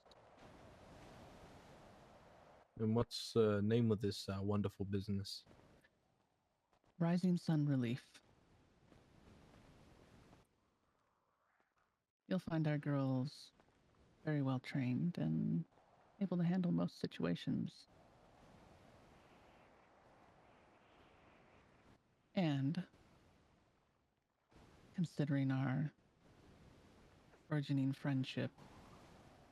[SPEAKER 9] And what's the name of this wonderful business?
[SPEAKER 4] Rising Sun Relief. You'll find our girls very well trained and able to handle most situations. And considering our burgeoning friendship,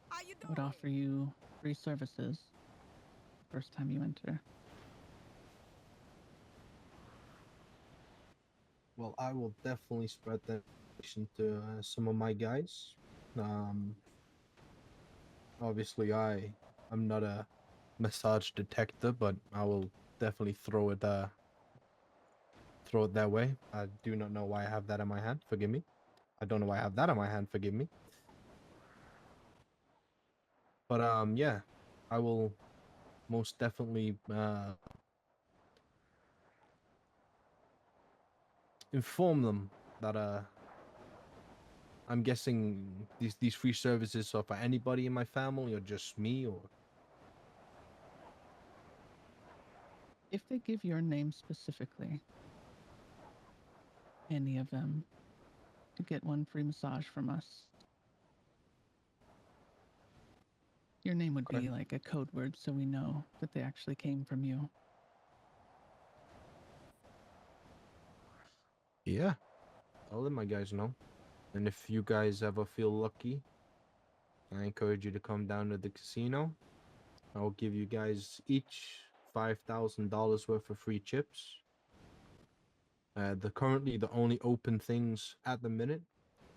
[SPEAKER 11] How you
[SPEAKER 4] I would
[SPEAKER 11] doing?
[SPEAKER 4] offer you free services the first time you enter.
[SPEAKER 9] Well, I will definitely spread that information to some of my guys. Obviously, I'm not a massage detector, but I will definitely throw it that way. I do not know why I have that in my hand. Forgive me. I don't know why I have that in my hand. Forgive me. But yeah, I will most definitely inform them that I'm guessing these free services are for anybody in my family or just me, or
[SPEAKER 4] If they give your name specifically, any of them, to get one free massage from us. Your name would be like a code word so we know that they actually came from you.
[SPEAKER 9] yeah, I'll let my guys know. And if you guys ever feel lucky, I encourage you to come down to the casino. I'll give you guys each $5,000 worth of free chips. Currently the only open things at the minute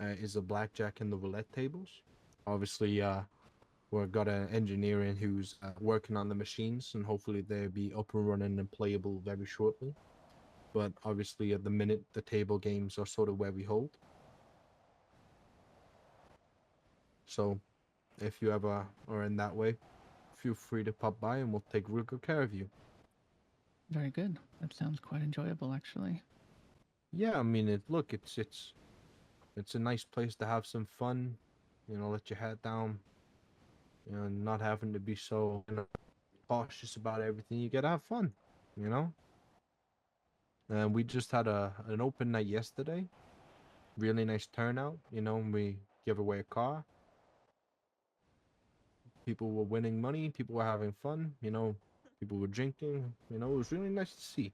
[SPEAKER 9] is the blackjack and the roulette tables. Obviously, we've got an engineer in who's working on the machines, and hopefully they'll be up and running and playable very shortly. But obviously, at the minute, the table games are sort of where we hold. So, if you ever are in that way, feel free to pop by, and we'll take real good care of you.
[SPEAKER 4] Very good. That sounds quite enjoyable, actually.
[SPEAKER 9] Yeah, I mean, it's a nice place to have some fun. Let your head down. Not having to be so cautious about everything. You gotta have fun. And we just had an open night yesterday. Really nice turnout. We give away a car. People were winning money. People were having fun. People were drinking. It was really nice to see.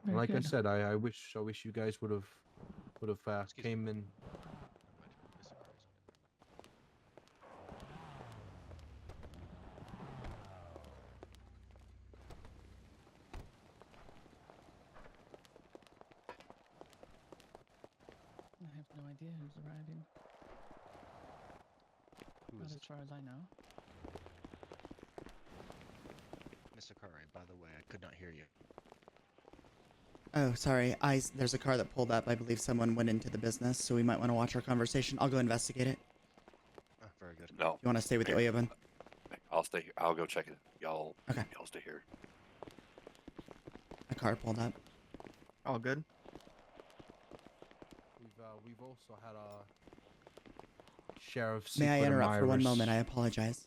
[SPEAKER 9] And like I said, I wish you guys would have came in.
[SPEAKER 4] I have no idea who's arriving. Not as far as I know.
[SPEAKER 13] Miss Hikari, by the way, I could not hear you.
[SPEAKER 1] Oh, sorry. There's a car that pulled up. I believe someone went into the business, so we might want to watch our conversation. I'll go investigate it.
[SPEAKER 13] Oh, very good.
[SPEAKER 3] No.
[SPEAKER 1] You want to stay with the Oyabun?
[SPEAKER 3] I'll stay here. I'll go check it. Y'all stay here.
[SPEAKER 1] A car pulled up.
[SPEAKER 10] All good.
[SPEAKER 9] We've also had a sheriff.
[SPEAKER 1] May I interrupt for one moment? I apologize.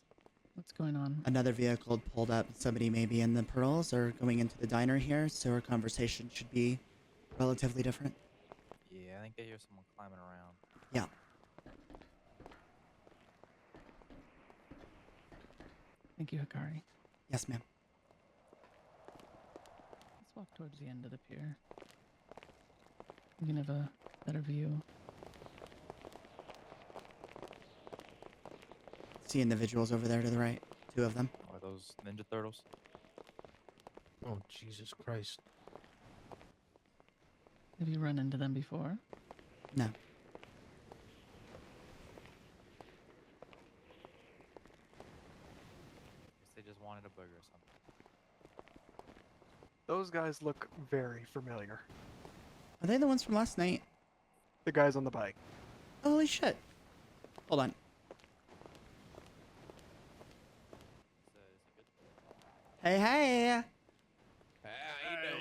[SPEAKER 4] What's going on?
[SPEAKER 1] Another vehicle pulled up. Somebody may be in the Pearls or going into the diner here, so our conversation should be relatively different.
[SPEAKER 10] Yeah, I think I hear someone climbing around.
[SPEAKER 1] Yeah.
[SPEAKER 4] Thank you, Hikari.
[SPEAKER 1] Yes, ma'am.
[SPEAKER 4] Let's walk towards the end of the pier. We can have a better view.
[SPEAKER 1] See individuals over there to the right. 2 of them.
[SPEAKER 10] Are those Ninja Turtles?
[SPEAKER 9] Oh, Jesus Christ.
[SPEAKER 4] Have you run into them before?
[SPEAKER 1] No.
[SPEAKER 10] Guess they just wanted a burger or something.
[SPEAKER 2] Those guys look very familiar.
[SPEAKER 1] Are they the ones from last night?
[SPEAKER 2] The guys on the bike.
[SPEAKER 1] Holy shit. Hold on. Hey, hey.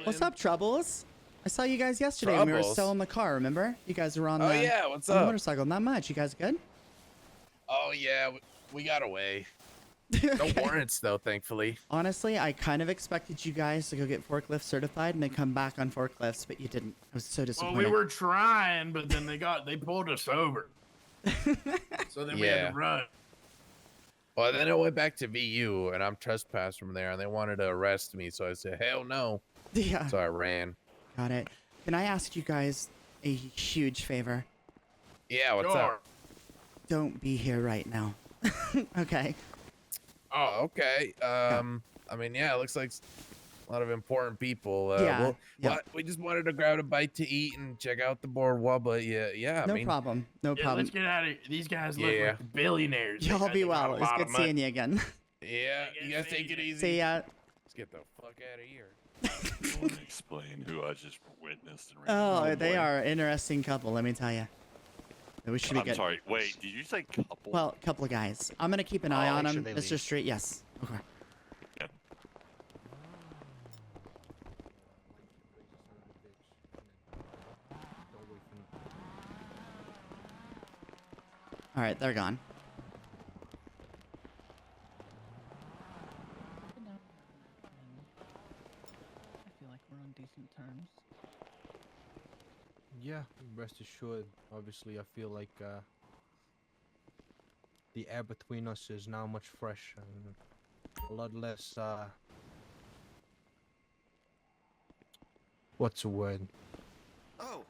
[SPEAKER 1] What's up, Troubles? I saw you guys yesterday when we were still in the car, remember? You guys were on the,
[SPEAKER 14] what's
[SPEAKER 1] on the
[SPEAKER 14] up?
[SPEAKER 1] motorcycle. Not much. You guys good?
[SPEAKER 14] Oh, yeah, we got away. No warrants, though, thankfully.
[SPEAKER 1] Honestly, I kind of expected you guys to go get forklift certified and then come back on forklifts, but you didn't. I was so disappointed.
[SPEAKER 14] Well, we were trying, but then they pulled us over. So then we had to run. Well, then it went back to VU, and I'm trespassed from there, and they wanted to arrest me, so I said, hell no.
[SPEAKER 1] Yeah.
[SPEAKER 14] So I ran.
[SPEAKER 1] Got it. Can I ask you guys a huge favor?
[SPEAKER 14] Yeah, what's
[SPEAKER 15] Sure.
[SPEAKER 14] up?
[SPEAKER 1] Don't be here right now. Okay.
[SPEAKER 14] Oh, okay. I mean, yeah, it looks like a lot of important people.
[SPEAKER 1] Yeah, yeah.
[SPEAKER 14] What? We just wanted to grab a bite to eat and check out the boardwalk, but yeah, I
[SPEAKER 1] No
[SPEAKER 14] mean,
[SPEAKER 1] problem. No
[SPEAKER 15] Yeah,
[SPEAKER 1] problem.
[SPEAKER 15] let's get out of here. These guys look
[SPEAKER 14] Yeah.
[SPEAKER 15] like billionaires.
[SPEAKER 1] Y'all be
[SPEAKER 15] They got
[SPEAKER 1] well.
[SPEAKER 15] a
[SPEAKER 1] It's
[SPEAKER 15] lot
[SPEAKER 1] good
[SPEAKER 15] of money.
[SPEAKER 1] seeing you again.
[SPEAKER 14] Yeah, you guys take it easy.
[SPEAKER 1] See ya.
[SPEAKER 14] Let's get the fuck out of here.
[SPEAKER 3] You want to explain who I just witnessed? And
[SPEAKER 1] Oh, they
[SPEAKER 3] boy.
[SPEAKER 1] are an interesting couple, let me tell you. We should be
[SPEAKER 3] I'm
[SPEAKER 1] good.
[SPEAKER 3] sorry. Wait, did you say couple?
[SPEAKER 1] Well, a couple of guys. I'm gonna keep an eye
[SPEAKER 13] Oh,
[SPEAKER 1] on
[SPEAKER 13] make
[SPEAKER 1] them,
[SPEAKER 13] sure they
[SPEAKER 1] Mr.
[SPEAKER 13] leave.
[SPEAKER 1] Street. Yes. Okay.
[SPEAKER 3] Yeah.
[SPEAKER 1] All right, they're gone.
[SPEAKER 4] But no, I feel like we're on decent terms.
[SPEAKER 9] Yeah, rest assured. Obviously, I feel like the air between us is now much fresher and a lot less. What's the word?
[SPEAKER 5] Oh.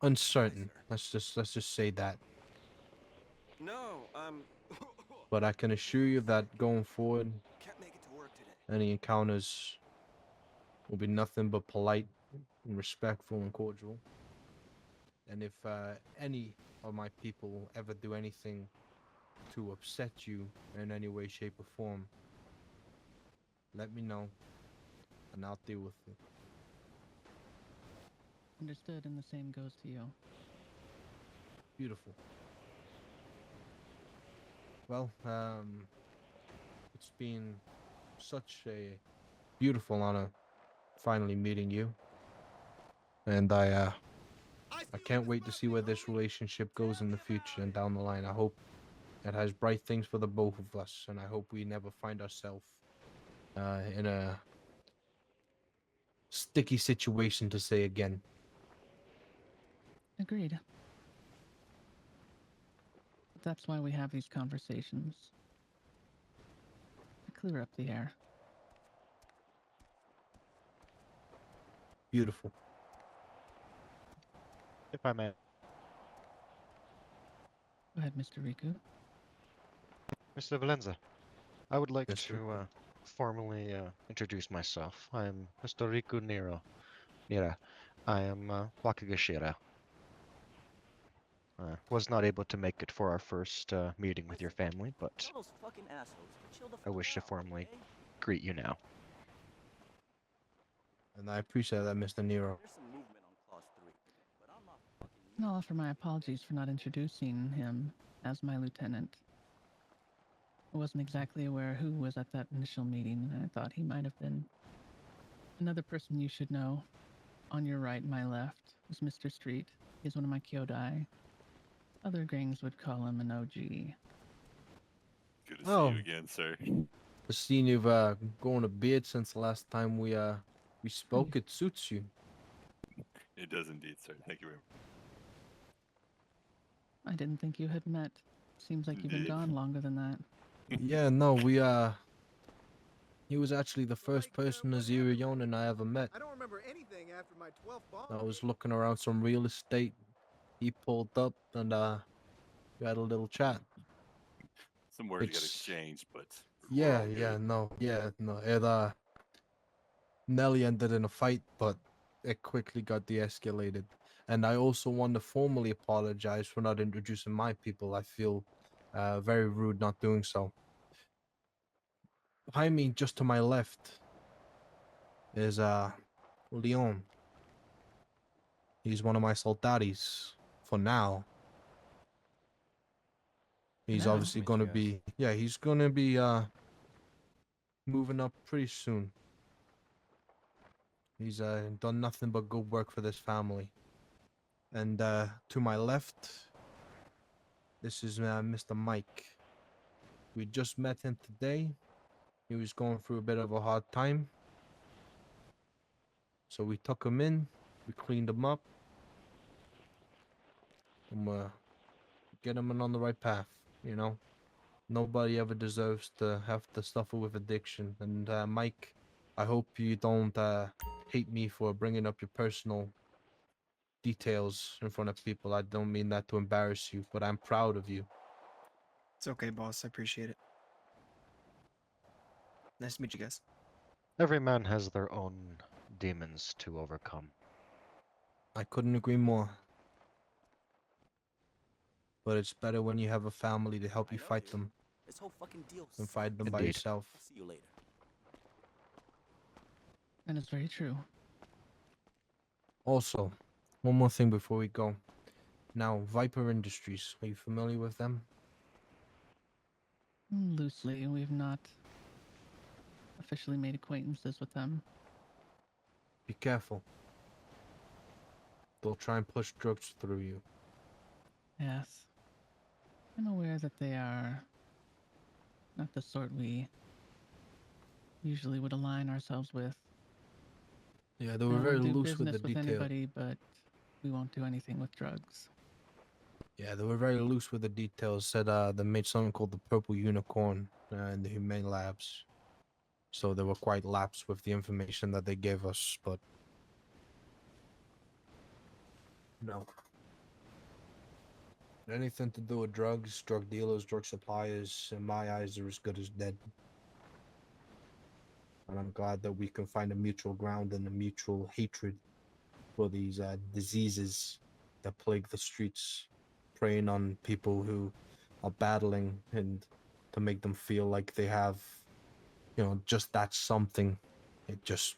[SPEAKER 9] Uncertain. Let's just say that.
[SPEAKER 5] No,
[SPEAKER 9] But I can assure you that going forward,
[SPEAKER 5] can't make it to work today.
[SPEAKER 9] any encounters will be nothing but polite and respectful and cordial. And if any of my people ever do anything to upset you in any way, shape, or form, let me know, and I'll deal with it.
[SPEAKER 4] Understood, and the same goes to you.
[SPEAKER 9] Beautiful. Well, it's been such a beautiful honor finally meeting you. And I can't wait to see where this relationship goes in the future and down the line. I hope it has bright things for the both of us, and I hope we never find ourselves in a sticky situation, to say again.
[SPEAKER 4] Agreed. But that's why we have these conversations. To clear up the air.
[SPEAKER 9] Beautiful.
[SPEAKER 8] If I may.
[SPEAKER 4] Go ahead, Mr. Riku.
[SPEAKER 8] Mr. Valenza, I would like
[SPEAKER 9] Yes,
[SPEAKER 8] to
[SPEAKER 9] sir.
[SPEAKER 8] formally introduce myself. I am Mr. Riku Nira. I am Wakagashira. Was not able to make it for our first meeting with your family, but
[SPEAKER 10] Tell those fucking assholes to chill the
[SPEAKER 8] I
[SPEAKER 10] fuck
[SPEAKER 8] wish to
[SPEAKER 10] out,
[SPEAKER 8] formally
[SPEAKER 10] okay?
[SPEAKER 8] greet you now.
[SPEAKER 9] And I appreciate that, Mr. Nero.
[SPEAKER 10] There's some movement on clause 3, but I'm not fucking
[SPEAKER 4] And I'll offer my apologies for not introducing him as my lieutenant. I wasn't exactly aware who was at that initial meeting, and I thought he might have been. Another person you should know, on your right and my left, is Mr. Street. He's one of my Kyodai. Other gangs would call him an OG.
[SPEAKER 3] Good to see
[SPEAKER 9] Oh.
[SPEAKER 3] you again, sir.
[SPEAKER 9] I've seen you've grown a beard since the last time we spoke. It suits you.
[SPEAKER 3] It does indeed, sir. Thank you very much.
[SPEAKER 4] I didn't think you had met. Seems like you've been
[SPEAKER 3] Indeed.
[SPEAKER 4] gone longer than that.
[SPEAKER 9] Yeah, no, he was actually the first person Azira Yōnin I ever met.
[SPEAKER 5] I don't remember anything after my 12th ball.
[SPEAKER 9] I was looking around some real estate. He pulled up and we had a little chat.
[SPEAKER 3] Some words got
[SPEAKER 9] It's-
[SPEAKER 3] exchanged, but
[SPEAKER 9] Yeah,
[SPEAKER 3] all good.
[SPEAKER 9] no. It Nelly ended in a fight, but it quickly got de-escalated. And I also want to formally apologize for not introducing my people. I feel very rude not doing so. Behind me, just to my left, is Leon. He's one of my soldatis for now. He's
[SPEAKER 4] Now?
[SPEAKER 9] obviously
[SPEAKER 10] Meet
[SPEAKER 9] gonna
[SPEAKER 10] you guys.
[SPEAKER 9] be he's gonna be moving up pretty soon. He's done nothing but good work for this family. And to my left, this is Mr. Mike. We just met him today. He was going through a bit of a hard time. So we took him in, we cleaned him up, and get him on the right path, you know? Nobody ever deserves to have to suffer with addiction. And Mike I hope you don't hate me for bringing up your personal details in front of people. I don't mean that to embarrass you, but I'm proud of you.
[SPEAKER 16] It's okay, boss. I appreciate it. Nice to meet you guys.
[SPEAKER 8] Every man has their own demons to overcome.
[SPEAKER 9] I couldn't agree more. But it's better when you have a family to help you fight them
[SPEAKER 5] This whole fucking deal
[SPEAKER 9] than fight them by
[SPEAKER 8] Indeed.
[SPEAKER 9] yourself.
[SPEAKER 5] I'll see you later.
[SPEAKER 4] That is very true.
[SPEAKER 9] Also, one more thing before we go. Now, Viper Industries, are you familiar with them?
[SPEAKER 4] Loosely, we've not officially made acquaintances with them.
[SPEAKER 9] Be careful. They'll try and push drugs through you.
[SPEAKER 4] Yes. I'm aware that they are not the sort we usually would align ourselves with.
[SPEAKER 9] Yeah, they were
[SPEAKER 4] We'll
[SPEAKER 9] very
[SPEAKER 4] do
[SPEAKER 9] loose with the
[SPEAKER 4] business with
[SPEAKER 9] details.
[SPEAKER 4] anybody, but we won't do anything with drugs.
[SPEAKER 9] Yeah, they were very loose with the details. Said they made something called the Purple Unicorn in the Humane Labs. So they were quite lapsed with the information that they gave us, but no. Anything to do with drugs, drug dealers, drug suppliers, in my eyes, are as good as dead. And I'm glad that we can find a mutual ground and a mutual hatred for these diseases that plague the streets, preying on people who are battling, and to make them feel like they have, you know, just that something. It just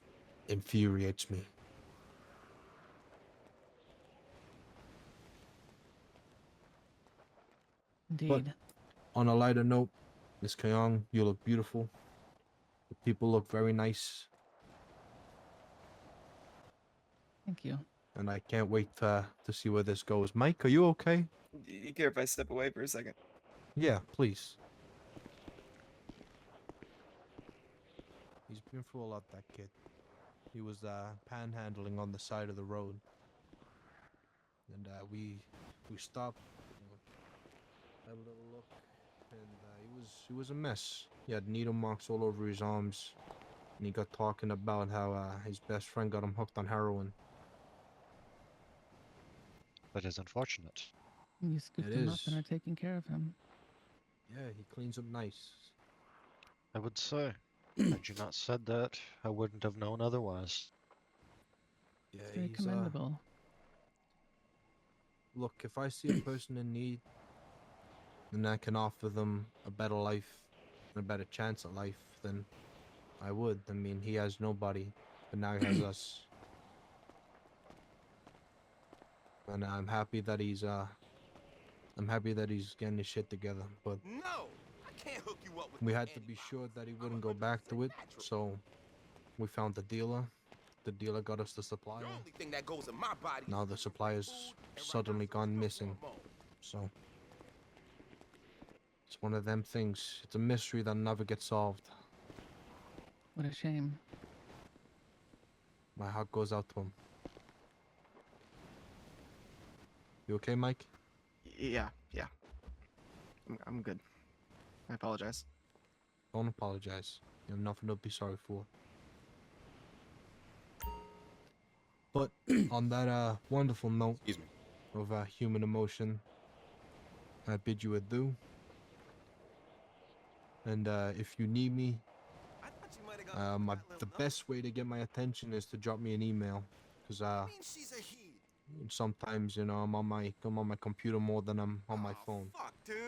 [SPEAKER 9] infuriates me.
[SPEAKER 4] Indeed.
[SPEAKER 9] On a lighter note, Miss Kyung, you look beautiful. The people look very nice.
[SPEAKER 4] Thank you.
[SPEAKER 9] And I can't wait to see where this goes. Mike, are you okay?
[SPEAKER 16] You care if I step away for a second?
[SPEAKER 9] Yeah, please. He's been through a lot, that kid. He was panhandling on the side of the road. And we stopped, you know, had a little look, and he was a mess. He had needle marks all over his arms. And he got talking about how his best friend got him hooked on heroin.
[SPEAKER 8] That is unfortunate.
[SPEAKER 4] You scooped
[SPEAKER 9] It
[SPEAKER 4] him up
[SPEAKER 9] is.
[SPEAKER 4] and are taking care of him.
[SPEAKER 9] Yeah, he cleans up nice.
[SPEAKER 8] I would say, had you not said that, I wouldn't have known otherwise.
[SPEAKER 9] Yeah,
[SPEAKER 4] It's very
[SPEAKER 9] he's
[SPEAKER 4] commendable.
[SPEAKER 9] Look, if I see a person in need, and I can offer them a better life, and a better chance at life, then I would. I mean, he has nobody, but now he has us. And I'm happy that he's getting his shit together. But
[SPEAKER 5] No, I can't hook you up with
[SPEAKER 9] we
[SPEAKER 5] no
[SPEAKER 9] had to be sure that he wouldn't go back to it, so we found the dealer. The dealer got us the supplier.
[SPEAKER 5] The only thing that goes in my body.
[SPEAKER 9] Now the supplier's suddenly gone missing. So it's one of them things. It's a mystery that never gets solved.
[SPEAKER 4] What a shame.
[SPEAKER 9] My heart goes out to him. You okay, Mike?
[SPEAKER 16] Yeah. I'm good. I apologize.
[SPEAKER 9] Don't apologize. You have nothing to be sorry for. But on that wonderful note of human emotion, I bid you adieu. And if you need me, the best way to get my attention is to drop me an email, because sometimes, you know, I'm on my computer more than I'm on my phone.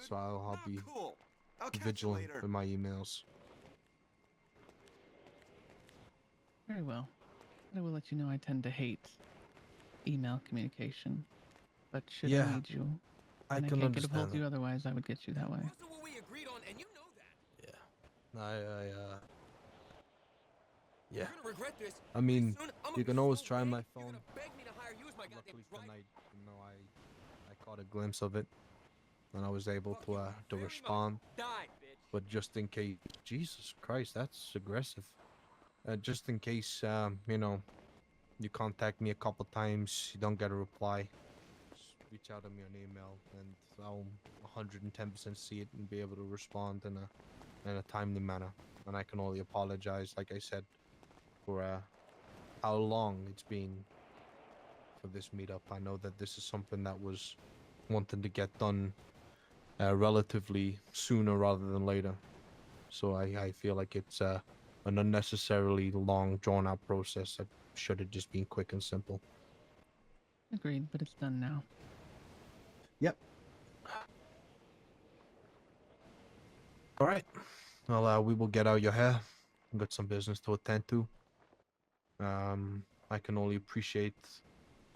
[SPEAKER 9] So I'll be vigilant with my emails.
[SPEAKER 4] Very well. I will let you know I tend to hate email communication. But should I need you,
[SPEAKER 9] I
[SPEAKER 4] and I
[SPEAKER 9] can
[SPEAKER 4] can't get a hold
[SPEAKER 9] understand
[SPEAKER 4] of you otherwise, I would get you that way.
[SPEAKER 5] What we agreed on, and you know that.
[SPEAKER 9] Yeah.
[SPEAKER 5] You're gonna regret this.
[SPEAKER 9] I mean,
[SPEAKER 5] Soon, I'm gonna
[SPEAKER 9] you
[SPEAKER 5] be
[SPEAKER 9] can always
[SPEAKER 5] so
[SPEAKER 9] try
[SPEAKER 5] big,
[SPEAKER 9] my
[SPEAKER 5] you're
[SPEAKER 9] phone.
[SPEAKER 5] gonna beg me to hire you as my goddamn
[SPEAKER 9] Luckily
[SPEAKER 5] driver.
[SPEAKER 9] tonight, you know, I caught a glimpse of it, and I was able to respond.
[SPEAKER 5] Die, bitch.
[SPEAKER 9] But just in case, Jesus Christ, that's aggressive. Just in case, you know, you contact me a couple times, you don't get a reply, just reach out to me on email, and I'll 110% see it and be able to respond in a timely manner. And I can only apologize, like I said, for how long it's been for this meetup. I know that this is something that was wanting to get done relatively sooner rather than later. So I feel like it's an unnecessarily long, drawn-out process that should have just been quick and simple.
[SPEAKER 4] Agreed, but it's done now.
[SPEAKER 9] Yep. All right. Well, we will get out your hair. I've got some business to attend to. I can only appreciate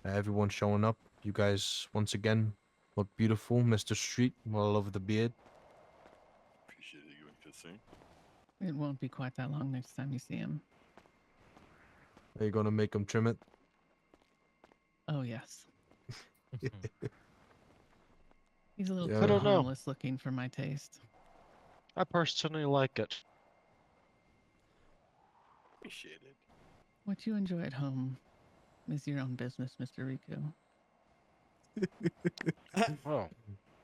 [SPEAKER 9] everyone showing up. You guys, once again, look beautiful. Mr. Street, well over the beard.
[SPEAKER 3] Appreciate it, you and kissing.
[SPEAKER 4] It won't be quite that long next time you see him.
[SPEAKER 9] Are you gonna make him trim it?
[SPEAKER 4] Oh, yes. He's a little
[SPEAKER 9] Yeah.
[SPEAKER 4] too
[SPEAKER 9] I don't know.
[SPEAKER 4] harmless looking for my taste.
[SPEAKER 8] I personally like it.
[SPEAKER 3] Appreciate it.
[SPEAKER 4] What you enjoy at home is your own business, Mr. Riku.
[SPEAKER 8] Oh.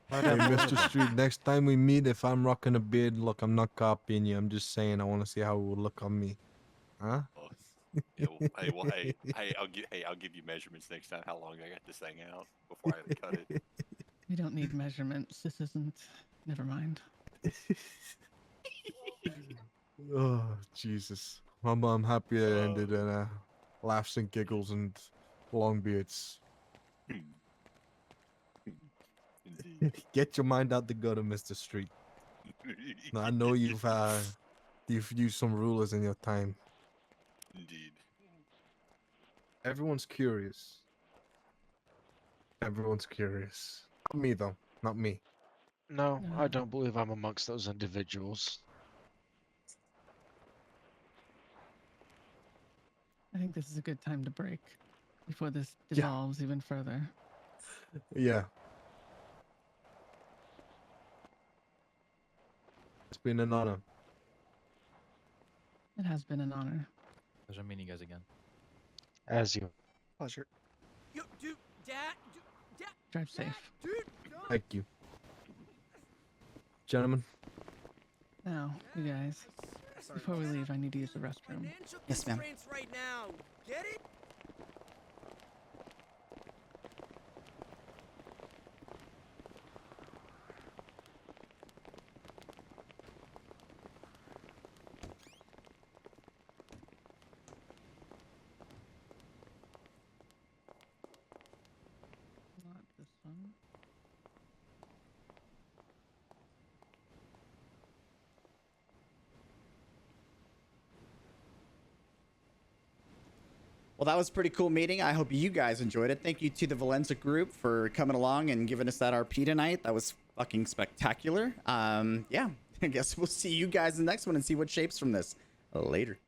[SPEAKER 9] Hey, Mr. Street, next time we meet, if I'm rocking a beard, look, I'm not copying you. I'm just saying I want to see how it will look on me. Huh?
[SPEAKER 3] Oh, yeah, I'll give you measurements next time. How long I got this thing out before I cut it.
[SPEAKER 4] We don't need measurements. This isn't. Never mind.
[SPEAKER 9] Oh, Jesus. I'm happy I ended in laughs and giggles and long beards. Get your mind out the gutter, Mr. Street. Now, I know you've used some rulers in your time.
[SPEAKER 3] Indeed.
[SPEAKER 9] Everyone's curious. Everyone's curious. Not me, though. Not me.
[SPEAKER 8] No, I don't believe I'm amongst those individuals.
[SPEAKER 4] I think this is a good time to break before this
[SPEAKER 9] Yeah.
[SPEAKER 4] devolves even further.
[SPEAKER 9] Yeah. It's been an honor.
[SPEAKER 4] It has been an honor.
[SPEAKER 10] Pleasure meeting you guys again.
[SPEAKER 8] As you.
[SPEAKER 16] Pleasure.
[SPEAKER 12] Yo, dude, Dad,
[SPEAKER 4] Drive safe.
[SPEAKER 9] Thank you. Gentlemen.
[SPEAKER 4] Now, you guys, before we leave, I need to use the restroom.
[SPEAKER 1] Yes, ma'am.
[SPEAKER 12] right now. Get it?
[SPEAKER 4] Not this one.
[SPEAKER 1] Well, that was a pretty cool meeting. I hope you guys enjoyed it. Thank you to the Valenza group for coming along and giving us that RP tonight. That was fucking spectacular. Yeah, I guess we'll see you guys in the next one and see what shapes from this. Later.